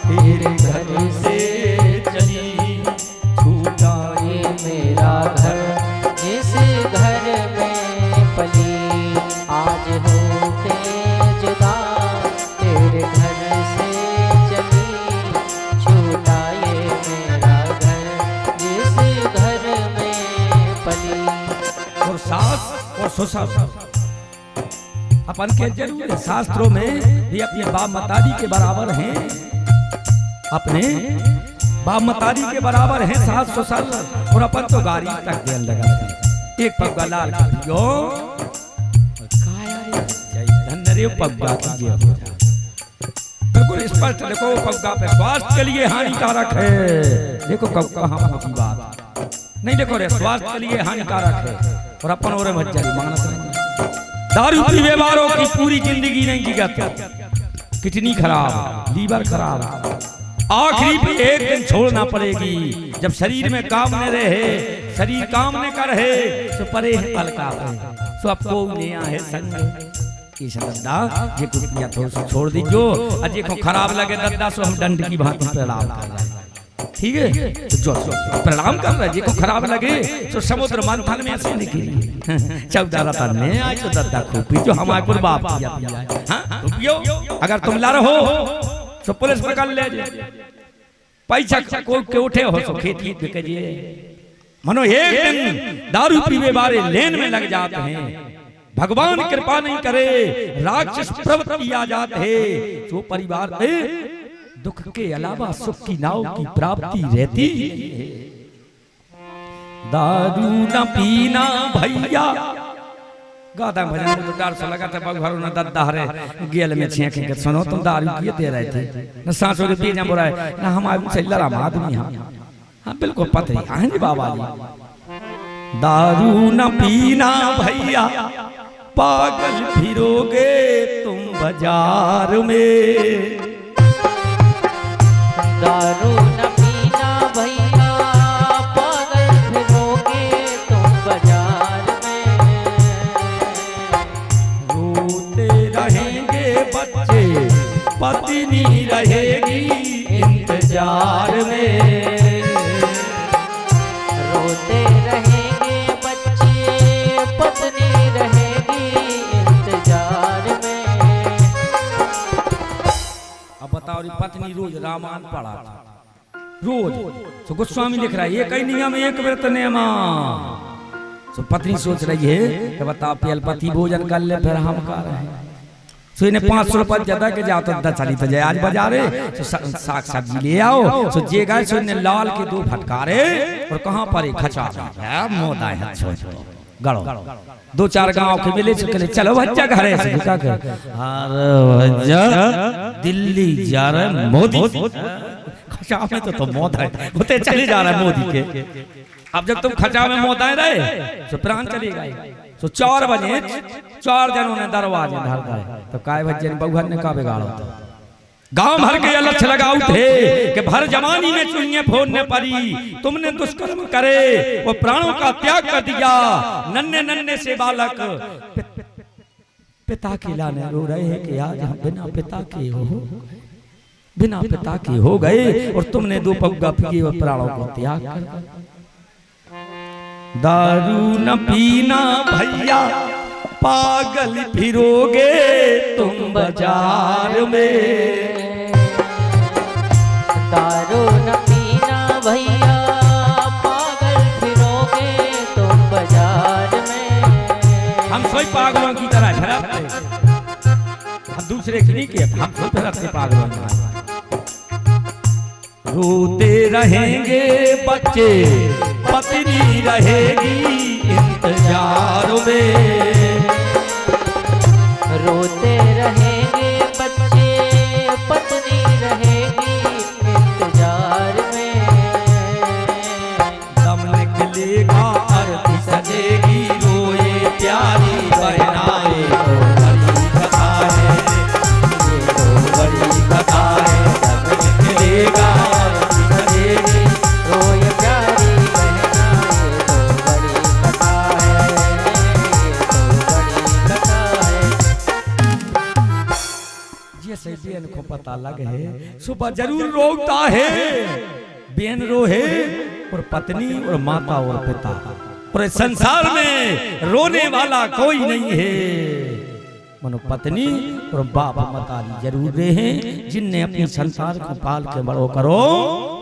तेरे घर से चली, छूटा ये मेरा घर जिस घर में पली, आज हो के जुदा तेरे घर से चली, छूटा ये मेरा घर जिस घर में पली। और सास और ससुर अपन के जरूर शास्त्रों में भी अपने बाप मतारी के बराबर हैं, अपने बाप मतारी के बराबर हैं सास ससुर। और अपन तो गाड़ी तक देन लगा एक पग्गा लाल करियो, जय धन रे पग्गा कीजिए। बिल्कुल स्पष्ट देखो, पग्गा पे स्वास्थ्य के लिए हानिकारक है। देखो कहाँ पहुंची बात, नहीं देखो रे स्वास्थ्य के लिए हानिकारक है। और अपन और मज्जरी मानत नहीं, दारू पीने वालों की पूरी जिंदगी नहीं जिगत, किडनी खराब, लीवर खराब, आखिरी पे एक दिन छोड़ना पड़ेगी। जब शरीर में काम न रहे, शरीर काम न कर रहे तो परे है पलका पे, तो आपको नया है संग ये दद्दा ये कुटिया थोड़ा छोड़ दीजियो। अजय को खराब लगे दद्दा सो हम दंड की भांति प्रणाम कर रहे हैं, ठीक है? तो जो प्रणाम कर रहे जी को खराब लगे तो समुद्र मंथन में ऐसे निकली 14 रतन में आज तो दद्दा खूब जो हमारे को बाप किया हाँ पियो। अगर तुम ला रहे हो तो पुलिस पकड़ ले पैसा को के उठे हो तो खेती बिकजिए। मनो एक दिन दारू पीवे वाले लेन में लग जाते हैं, भगवान कृपा नहीं करे राक्षस प्रवृत्ति आ जाते हैं तो परिवार में दुख के अलावा सुख की नाव की प्राप्ति रहती है। दारू न पीना भैया गाता भजन तो डर सा लगा था बगभरो न दद्दा रे गेल में छेक के सुनो तुम दारू किए दे रहे थे न सांसों के पीना बोला है ना हमारे से लड़ा आदमी हाँ बिल्कुल पता ही हाँ जी बाबा जी। दारू न पीना भैया पागल फिरोगे तुम बाजार में, दारू न पीना भैया पागल फिरोगे तुम बाजार में, रोते रहेंगे बच्चे पत्नी रहेगी इंतजार में, रोते रहेंगे बच्चे पत्नी रहेगी इंतजार में। अब बताओ पत्नी रोज रामायण पढ़ा रोज तो गोस्वामी लिख रहा है ये कई नियम एक व्रत नियमा। तो पत्नी सोच रही है कि बताओ पियल पति भोजन कर ले फिर हम कर रहे हैं तो इन्हें 500 रुपये ज्यादा के जाओ तो 10 चली तो जाए आज बाजारे तो साग सब्जी ले आओ तो जे गए सो इन्हें लाल के 2 फटकारे और कहाँ पर एक खचा मोदा है गड़ो 2-4 गांव के मिले चले चलो बच्चा घरे से क्या कर अरे भैया दिल्ली जा रहे मोदी खचा में तो मौत है होते चले जा रहा है मोदी के। अब जब तुम खचा में मौत आए रहे तो प्राण चलेगा तो 4 बजे 4 जनों ने दरवाजे धर दिए तो काय भज्जे ने बहुहर ने का बिगाड़ा गांव भर के अलख लगाऊ थे कि भर जवानी में चुनिए फोड़ने पड़ी तुमने दुष्कर्म करे वो प्राणों का त्याग कर दिया। नन्हे नन्हे से बालक पिता के लाने रो रहे हैं कि आज हम बिना पिता के बिना पिता के हो गए और तुमने 2 पग्गा पिए और प्राणों को त्याग कर। दारू न पीना भैया पागल फिरोगे तुम बाजार में, दारू न पीना भैया पागल फिरोगे तुम बाजार में, हम सोई पागलों की तरह फिरते, हम दूसरे की नहीं किए, हम खुद फिरते पागलों की। रोते रहेंगे बच्चे, पत्नी रहेगी इंतजार में। रोते रहेंगे बच्चे, पत्नी रहेगी इंतजार में। दम निकलेगा आरती सजेगी, रोए प्यारी बहनाए, तो बड़ी कथा है, ये तो बड़ी कथा है। दम निकलेगा आरती सजेगी, रोए प्यारी बहनाए, तो बड़ी कथा है, ये तो बड़ी कथा है। जैसे बेन को पता लगे सुबह जरूर रोता है, बेन रोहे और पत्नी और माता और पिता, और इस संसार में रोने वाला कोई नहीं है। मनो पत्नी और बाप मतारी जरूर रहे, जिनने अपनी संसार को पाल के बड़ो करो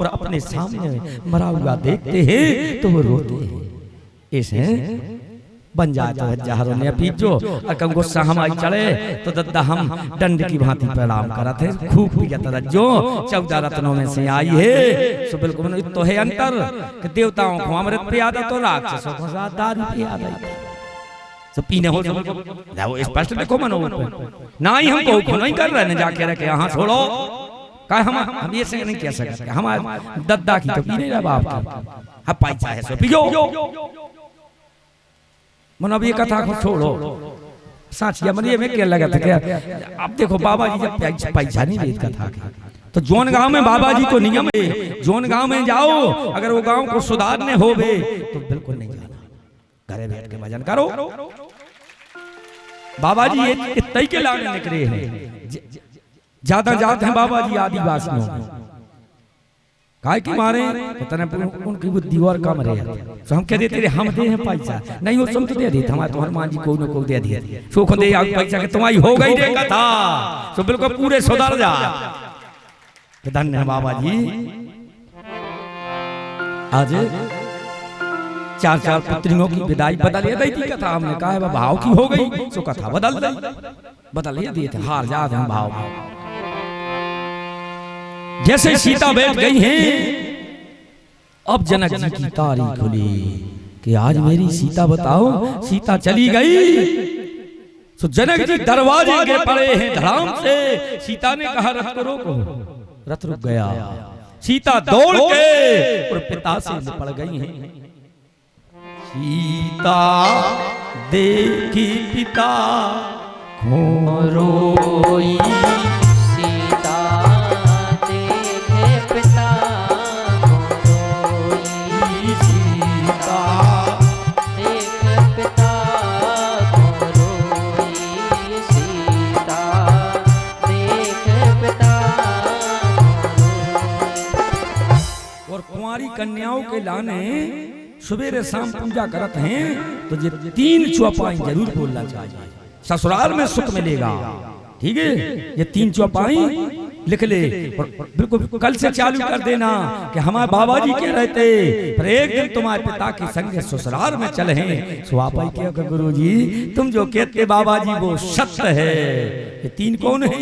और अपने सामने मरा हुआ देखते हैं तो वो रोते हैं। ऐसे बन जाए तो जहरों ने पीजो, और कम गुस्सा हमारी चढ़े तो दद्दा हम दंड की भांति प्रणाम करते हैं। खूब पिया तरज्जो 14 रत्नों में से आई है, सो बिल्कुल तो है अंतर कि देवताओं को अमृत पियादा तो राक्षसों को दारू पियादा। तो पीने हो वो स्पष्ट देखो मनो ना ही हमको नहीं कर रहे, जाके रखे यहाँ छोड़ो का हम ये से नहीं कह सकते, हमारे दद्दा की तो पी नहीं रहा बाप की, हाँ पैसा है सो पियो। मन अब ये कथा को छोड़ो, साचिया मन ये में क्या लगा था क्या। अब देखो बाबा जी जब पैसा नहीं देते कथा की, तो जोन गांव में बाबा जी को नियम है, जोन गांव में जाओ अगर वो गांव को सुधारने होवे तो बिल्कुल नहीं जाना, घरे बैठ के भजन करो। बाबा जी ये इतने के लाने निकले हैं, ज्यादा जाते हैं बाबा जी आदिवासियों काय की मारे उनकी बुद्धि और कम रहे, तो हम कह देते हम दे हैं पैसा नहीं हो तुम तो दे देते, हमारे तो हनुमान जी को न को दे दिए सुख दे पैसा के तुम्हारी हो गई रे कथा, तो बिल्कुल पूरे सुधर जा। धन्य बाबा जी आज 4 पुत्रियों की विदाई बदल दी थी कथा, हमने कहा है भाव की हो गई तो कथा बदल दिए थे, हार जाते हैं भाव। जैसे सीता बैठ गई हैं, अब जनक जी की तारीख खुली कि आज मेरी सीता बताओ, सीता चली गई। तो जनक जी दरवाजे के पड़े हैं धड़ाम से, सीता ने कहा रथ को रोको, रथ रुक गया। सीता दौड़ के और पिता से निपट गई हैं। सीता देखी पिता को रोई, सीता देखे पिता को रोई, सीता देखे पिता को रोई, सीता देखे पिता को रोई। और कुंवारी कन्याओं के लाने सवेरे शाम पूजा करत हैं, तो ये 3 चौपाई जरूर बोलना चाहिए, ससुराल में सुख मिलेगा। ठीक है, ये 3 चौपाई लिख ले और बिल्कुल कल से चालू कर देना कि हमारे बाबा जी के रहते पर एक दिन तुम्हारे पिता के संग ससुराल में चले हैं। स्वापाई क्या गुरु जी तुम जो कहते बाबा जी वो सत्य है। ये 3 कौन है?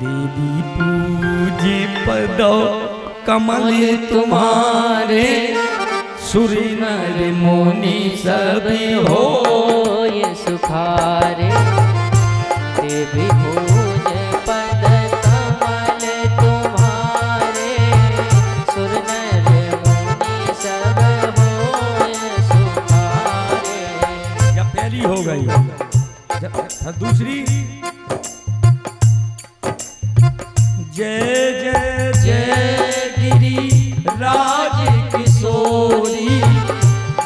देवी पूजे पदो कमल तुम्हारे, सुरी नर मुनि सब हो ये सुखारे। देवी पूजे पद कमल तुम्हारे, सुर नर मुनि सब हो ये सुखारे। जब पहली हो गई, जब दूसरी जय जय जय गिरी राज किशोरी,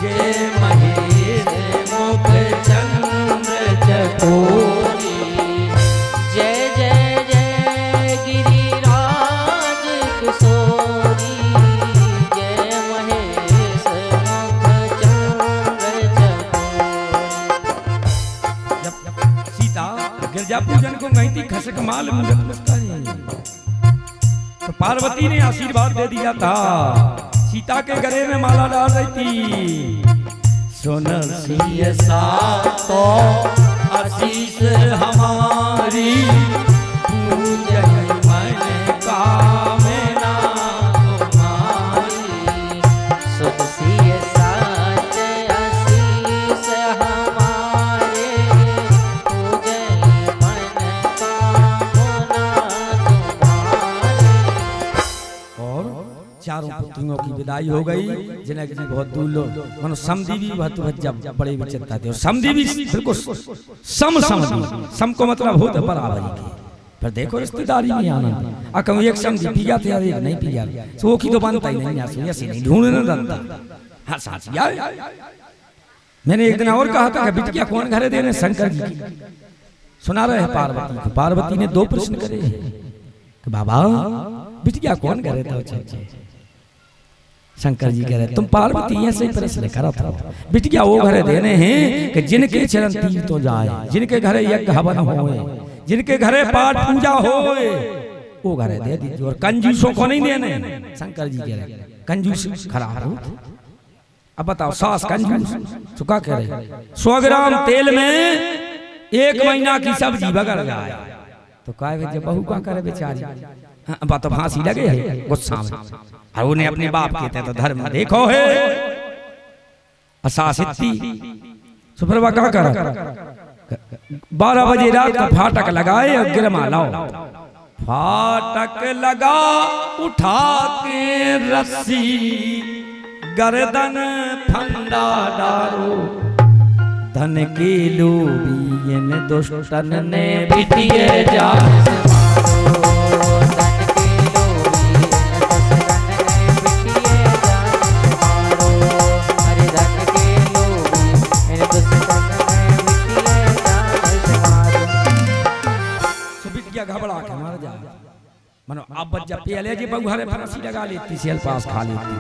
जय महेश मुख चंद्र चकोरी। जय जय जय गिरिराज किशोरी, जय महेश मुख चंद्र चकोरी। जब सीता गिरजा पूजन को गई थी, खसक माल मूरत मुस्कान, तो पार्वती ने आशीर्वाद दे दिया था। सीता के गले में माला डाल रही थी, सुन सिय तो आशीष हमारी पूजन मन कामना तुम्हारी। सुनसिय साच आशीष हमारे पूजन मन कामना तुम्हारी। और चारों पुत्रियों की विदाई हो गई। जनक जी बहुत दूर लो मनो समधी भी बहुत जब बड़े विचित्र थे। समधी भी बिल्कुल सम को मतलब होता बराबरी की। पर देखो रिश्तेदारी में आनंद अकम एक समझी पिया थे और एक नहीं पिया तो वो की तो बनता ही नहीं ऐसे ऐसे नहीं ढूंढने बनता। हाँ साथ यार मैंने एक दिन और कहा था कि बिटिया कौन घरे देने शंकर जी की सुना रहे हैं पार्वती को। पार्वती ने दो प्रश्न करे कि बाबा बिटिया कौन घरे था। शंकर जी कह रहे तुम पार्वती ऐसे ही प्रश्न करा था। बिटिया वो घरे देने हैं कि जिनके चरण तीर तो जाए, जिनके घरे यज्ञ हवन होए, जिनके घरे पाठ पूजा होए वो घरे दे दीजिए। और कंजूसों को नहीं देने। शंकर जी कह रहे कंजूस खराब हो। अब बताओ सास कंजूस तो क्या कह रहे 100 ग्राम तेल में 1 महीना की सब्जी बगड़ जाए तो कहे जब बहू का करे बेचारी। हाँ, तो फांसी लगे है गुस्सा में। और उन्हें अपने बाप कहते तो धर्म देखो है असासिती सुप्रभा क्या कर 12 बजे रात का फाटक लगाए और गिरमा लाओ। फाटक लगा उठा के रस्सी गर्दन फंदा डालो। धन के लोभियन दुष्टन ने बिटिए जान घबरा के मर जा। मनो अब बच्चा पहले जी बहु हरे फांसी लगा लेती सेल पास खा लेती।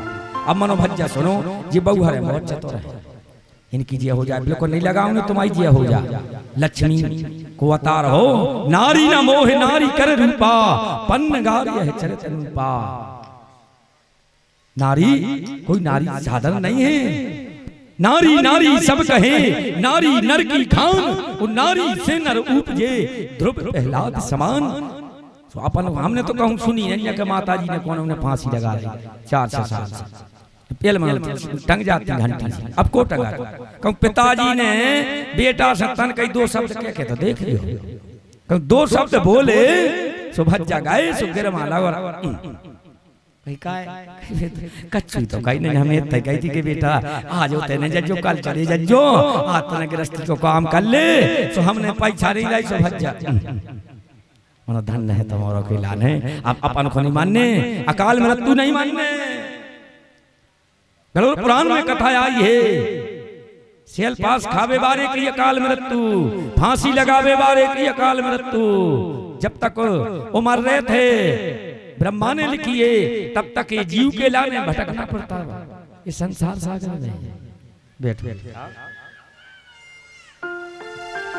अब मनो भज्जा सुनो जी बहु हरे बहुत चतुर है इनकी जिया हो जाए बिल्कुल नहीं लगाऊंगी तुम्हारी जिया हो जाए। लक्ष्मी को अवतार हो नारी न मोह नारी कर रूपा पन्न गारी है चरित रूपा। नारी कोई नारी साधारण नहीं है। नारी नारी सब कहे नारी नर की खान और नारी से नर उपजे ध्रुव प्रहलाद समान। तो अपन हमने तो कहूं सुनी अन्य के माता जी ने कौन उन्हें फांसी लगा दी 400 साल से पेल में टंग जाती घंटी से। अब को टंगा कहूं पिताजी ने बेटा सत्तन कई 2 शब्द कह तो देख लियो। कहूं 2 शब्द बोले सो भज्जा गाए सो गिरमा लगा कच्ची तो कहीं नहीं हमें इतना कही थी कि बेटा आज होते नहीं जज्जो कल चले जज्जो आतना गृहस्थी को काम कर ले। तो हमने पैसा नहीं लाई सो भज्जा मनो धन है तुम्हारा कोई लान है। आप अपन को नहीं मानने अकाल मृत्यु नहीं मानने। गरुड़ पुराण में कथा आई है सेल पास खावे बारे की अकाल मृत्यु फांसी लगावे बारे की अकाल मृत्यु। जब तक वो मर रहे थे ब्रह्मा ने लिखी है तब तक ये जीव के लाने भटकना पड़ता है। ये संसार सागर में बैठ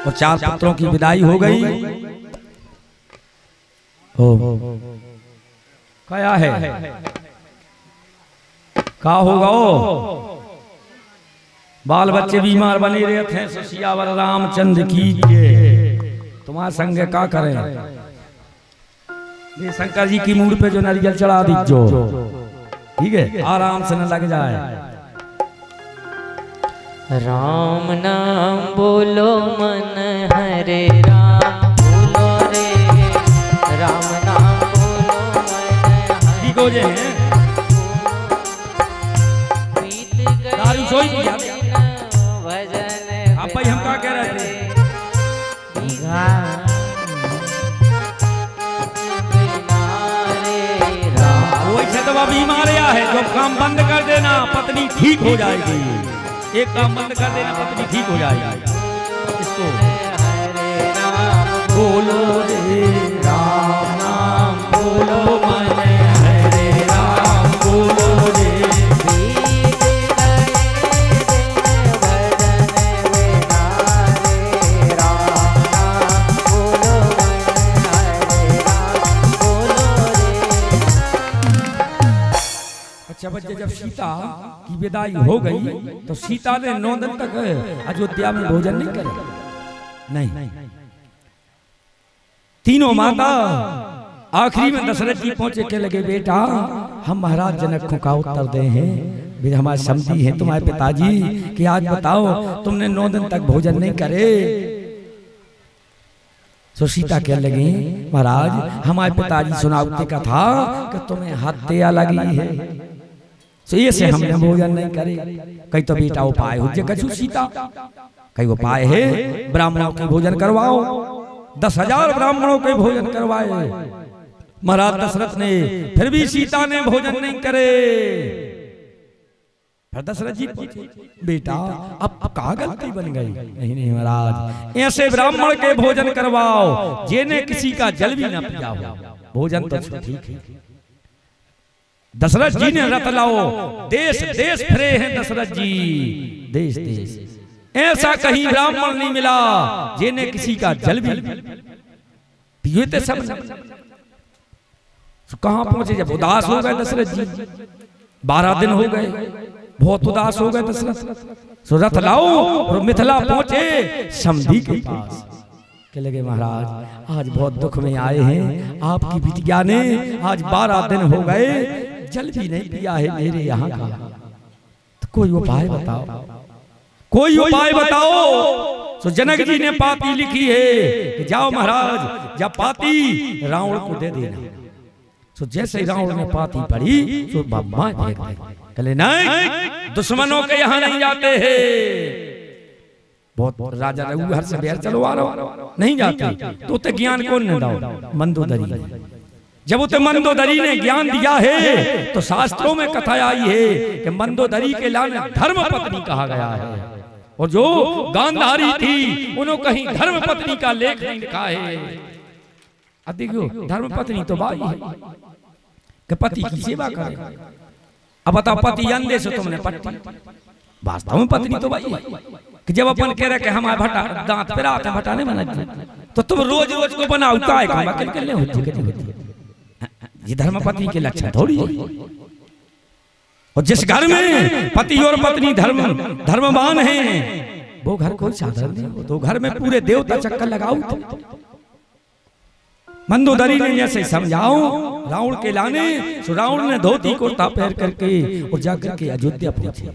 और 4 पुत्रों की विदाई हो गई। क्या है क्या होगा बाल बच्चे बीमार बने रहे थे। सियावर रामचंद्र की तुम्हारा संग क्या करें। ये शंकर जी की मूड पे जो नारियल चढ़ा दीजो ठीक है आराम से न लग जाए। राम नाम बोलो मन हरे राम बोलो रे राम नाम बोलो मन ठीक हो जाए। दारू सोई भजन आप भाई हम क्या कह रहे थे बीमार है जो काम बंद कर देना पत्नी ठीक हो जाएगी। एक काम बंद कर देना पत्नी ठीक हो जाएगी। इसको बोलो रे राम नाम बोलो मन हरे राम बोलो रे। जब सीता की विदाई हो गई तो सीता ने 9 दिन तक अयोध्या में भोजन नहीं करे, नहीं। तीनों माता आखिरी में दशरथ जी पहुंचे के लगे, बेटा हम महाराज जनक को का उत्तर दे हैं, वे हमारे समझी हैं तुम्हारे पिताजी कि आज बताओ तुमने 9 दिन तक भोजन नहीं करे। तो सीता कह लगी, महाराज हमारे पिताजी सुनावते का था कि तुम्हें हत्या लगी है, तो ये से हमने भोजन नहीं करे। कहीं तो बेटा उपाय हो कछु सीता, कहीं उपाय है ब्राह्मणों के भोजन करवाओ। 10,000 ब्राह्मणों के भोजन करवाए महाराज दशरथ ने, फिर भी सीता ने भोजन नहीं करे। फिर दशरथ जी बेटा अब कहा गलती बन गई? नहीं महाराज, ऐसे ब्राह्मण के भोजन करवाओ जिन्हें किसी का जल भी ना पिया हो, भोजन तो ठीक है। दशरथ जी ने रथ लाओ, देश देश फिरे हैं दशरथ जी, देश देश, ऐसा कहीं ब्राह्मण नहीं मिला जिन्हें किसी का जल भी पिए थे सब। कहां पहुंचे? जब उदास हो गए दशरथ जी, 12 दिन हो गए, बहुत उदास हो गए दशरथ। सो रथ लाओ और मिथिला पहुंचे समधी के पास, के लगे महाराज आज बहुत दुख में आए हैं, आपकी बिटिया ने आज 12 दिन हो गए जल भी नहीं पिया है मेरे यहाँ का, तो कोई उपाय बताओ, कोई उपाय बताओ। तो जनक जी ने पाती लिखी है कि जाओ महाराज जब पाती रावण को दे देना। तो जैसे रावण ने पाती पड़ी तो बम्मा फेंक दे, कहले नहीं दुश्मनों के यहाँ नहीं जाते हैं। बहुत राजा रघुवर से बैर चलवा रहा, नहीं जाते तो उते ज्ञान कौन ने दाओ? मंदोदरी। जब उते मंदोदरी ने ज्ञान दिया है तो शास्त्रों में कथा आई है कि मंदोदरी के लाने धर्म पत्नी कहा गया है, और जो गांधारी थी उन्होंने कहीं धर्म पत्नी का लेख नहीं लिखा है। अब देखो धर्म पत्नी तो बाई है कि पति की सेवा करे। अब बताओ पति अंधे से तुमने पट्टी, वास्तव में पत्नी तो बाई है कि जब अपन कह रहे कि हमारे भटा दांत पे आते भटा नहीं बना, तो तुम रोज रोज को बनाओ काय का अकेले होती। ये धर्म पत्नी के लक्षण थोड़ी है। और जिस घर में पति और पत्नी धर्मवान हैं वो घर कोई साधारण नहीं हो, तो घर में पूरे देवता चक्कर लगाओ। मंदोदरी ने जैसे समझाओ रावण के लाने, तो रावण ने धोती कुर्ता पहन करके और जाकर के अयोध्या पहुंचे।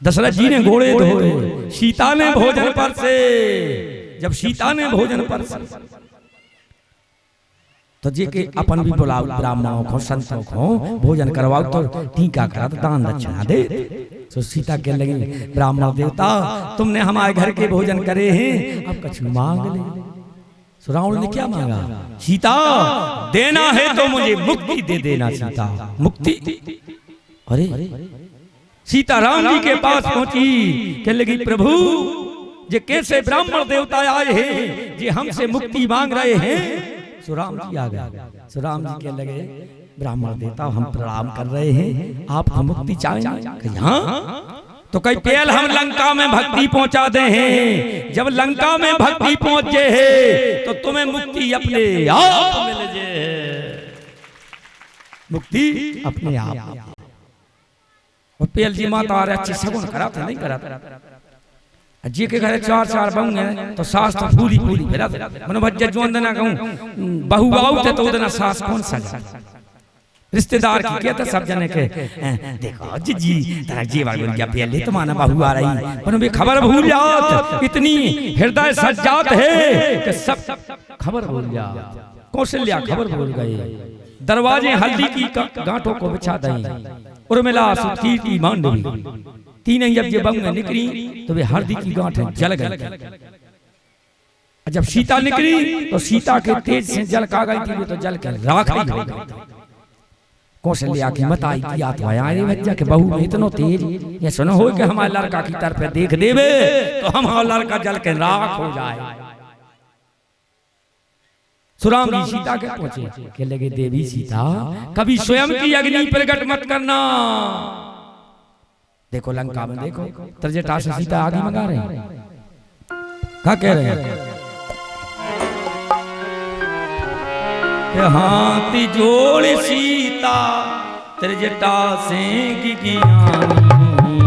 दशरथ जी ने घोड़े धोए, सीता ने भोजन पर से, जब सीता ने भोजन पर से तो जे के अपन भी बुलाओ ब्राह्मणों को संतों को भोजन करवाओ, तो टीका करा दान दक्षिणा दे। तो सीता के लगी ब्राह्मण देवता तुमने हमारे घर के भोजन करे हैं, अब कछु मांग ले। तो रावण ने क्या मांगा? सीता देना है तो मुझे मुक्ति दे देना। सीता मुक्ति, अरे सीता राम जी के पास पहुंची, कह लगी प्रभु ये कैसे ब्राह्मण देवता आए हैं जे हमसे मुक्ति मांग रहे हैं। सो राम जी आ गए। सो राम जी के लगे ब्राह्मण देवता हम प्रणाम कर रहे हैं, आपको मुक्ति चाहिए? हाँ। तो कई पहल हम लंका में भक्ति पहुंचा दे हैं, जब लंका में भक्ति पहुंचे है तो तुम्हें मुक्ति अपने आप मिल जाए, मुक्ति अपने आप। और पहल जी माता आ रहे अच्छे सगुन करा था नहीं करा था, जी के घर 4 बहू तो सास तो पूरी फिरा मनो भज्ज जो अंदना कहूं बहू आऊ थे तो उदना सास कौन सजा रिश्तेदार की क्या था सब जने के देखो जी तेरा जीवा गुन क्या पहले तुम्हारा बहू आ रही, पर वे खबर भूल जात, इतनी हृदय सज्जात है कि सब खबर भूल जात। कौशल्या खबर भूल गए, दरवाजे हल्दी की गांठों को बिछा दई, उर्मिला सुकीर्ति मांडवी तीन ही जब ये बंग निकली तो वे हल्दी की गांठें जल गई। जब सीता निकली तो सीता के तेज से जल का गई थी, तो जल के राख हो गई। कौशल्या की मत आई की आत्माया बच्चा के बहू में इतनो तेज, ये सुनो हो कि हमारे लड़का की तरफ देख देवे तो हमारा लड़का जल के राख हो जाए। सुराम जी सीता के पहुंचे, के लगे देवी सीता कभी स्वयं की अग्नि प्रकट मत करना। देखो लंका में देखो त्रजटा से सीता आगे मंगा रहे हैं, क्या कह रहे हैं? हाथी जोड़ सीता त्रिजटा सेंग ज्ञानी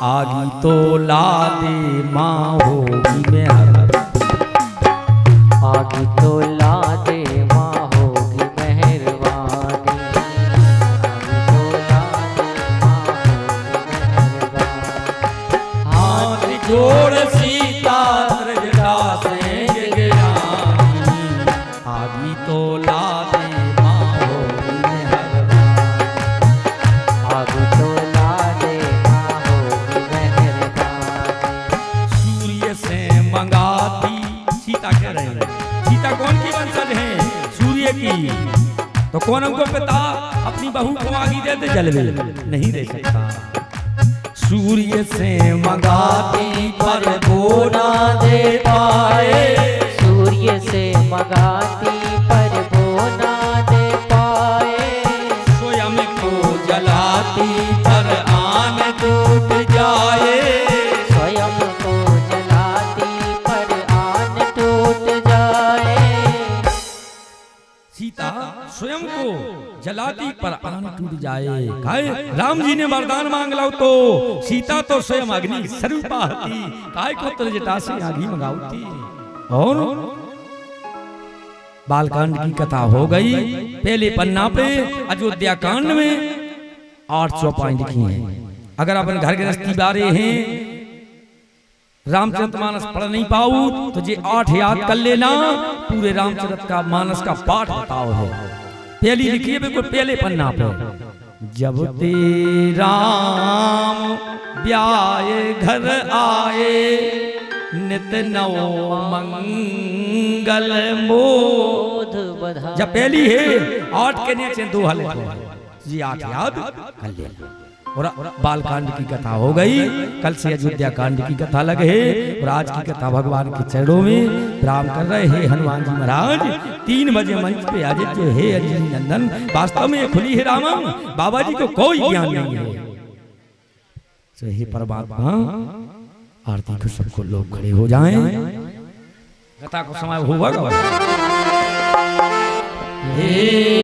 आगी तो ला दे माँ होगी मेहर आगे तो ला दे माँ होगी मेहरबानी आगे तो ला दे माँ होगी मेहरबानी हाथ जोड़ सीता त्रिजटा सेंग ज्ञानी आगी तो ला दे माँ होगी मेहर आगे तो ला दे माँ होगी मेहरबानी सूर्य से मंगाती सीता कह रहे हैं सीता कौन की वंशज है सूर्य की तो कौन हमको पिता अपनी बहू को आगे दे दे जलवे नहीं दे सकता सूर्य से मंगाती पर वो ना दे पाए सूर्य से मगाती पर वो ना दे पाए स्वयं को जलाती पर आन टूट जाए स्वयं को जलाती पर आन टूट जाए सीता स्वयं को जलाती पर आन टूट जाए काहे राम जी ने वरदान मांग लो तो सीता तो स्वयं अग्नि स्वरूपा हती काहे को त्रिजटा से आगी मंगावती और बालकांड की कथा हो गई पहले पन्ना पे अयोध्या कांड में 8 चौपाई लिखी हैं अगर अपन घर गृहस्थी बारे हैं रामचरितमानस पढ़ नहीं पाऊ तो ये 8 याद कर लेना पूरे रामचरित का मानस का पाठ बताओ है पहली लिखी है बिल्कुल पहले पन्ना पे जब ते राम ब्याए घर आए नित नवो मंगल मोद बधा जब पहली है 8 के नीचे 2 हल जी 8 याद कर ले और बालकांड की कथा हो गई कल से अयोध्या कांड की कथा लगे है और आज की कथा भगवान के चरणों में प्रणाम कर रहे हैं हनुमान जी महाराज 3 बजे मंच पे आज जो है अंजलि नंदन वास्तव में ये खुली है रामम बाबा जी को कोई ज्ञान नहीं है तो हे परमात्मा आरती को सबको लोग खड़े हो जाएं कथा को समय होगा हे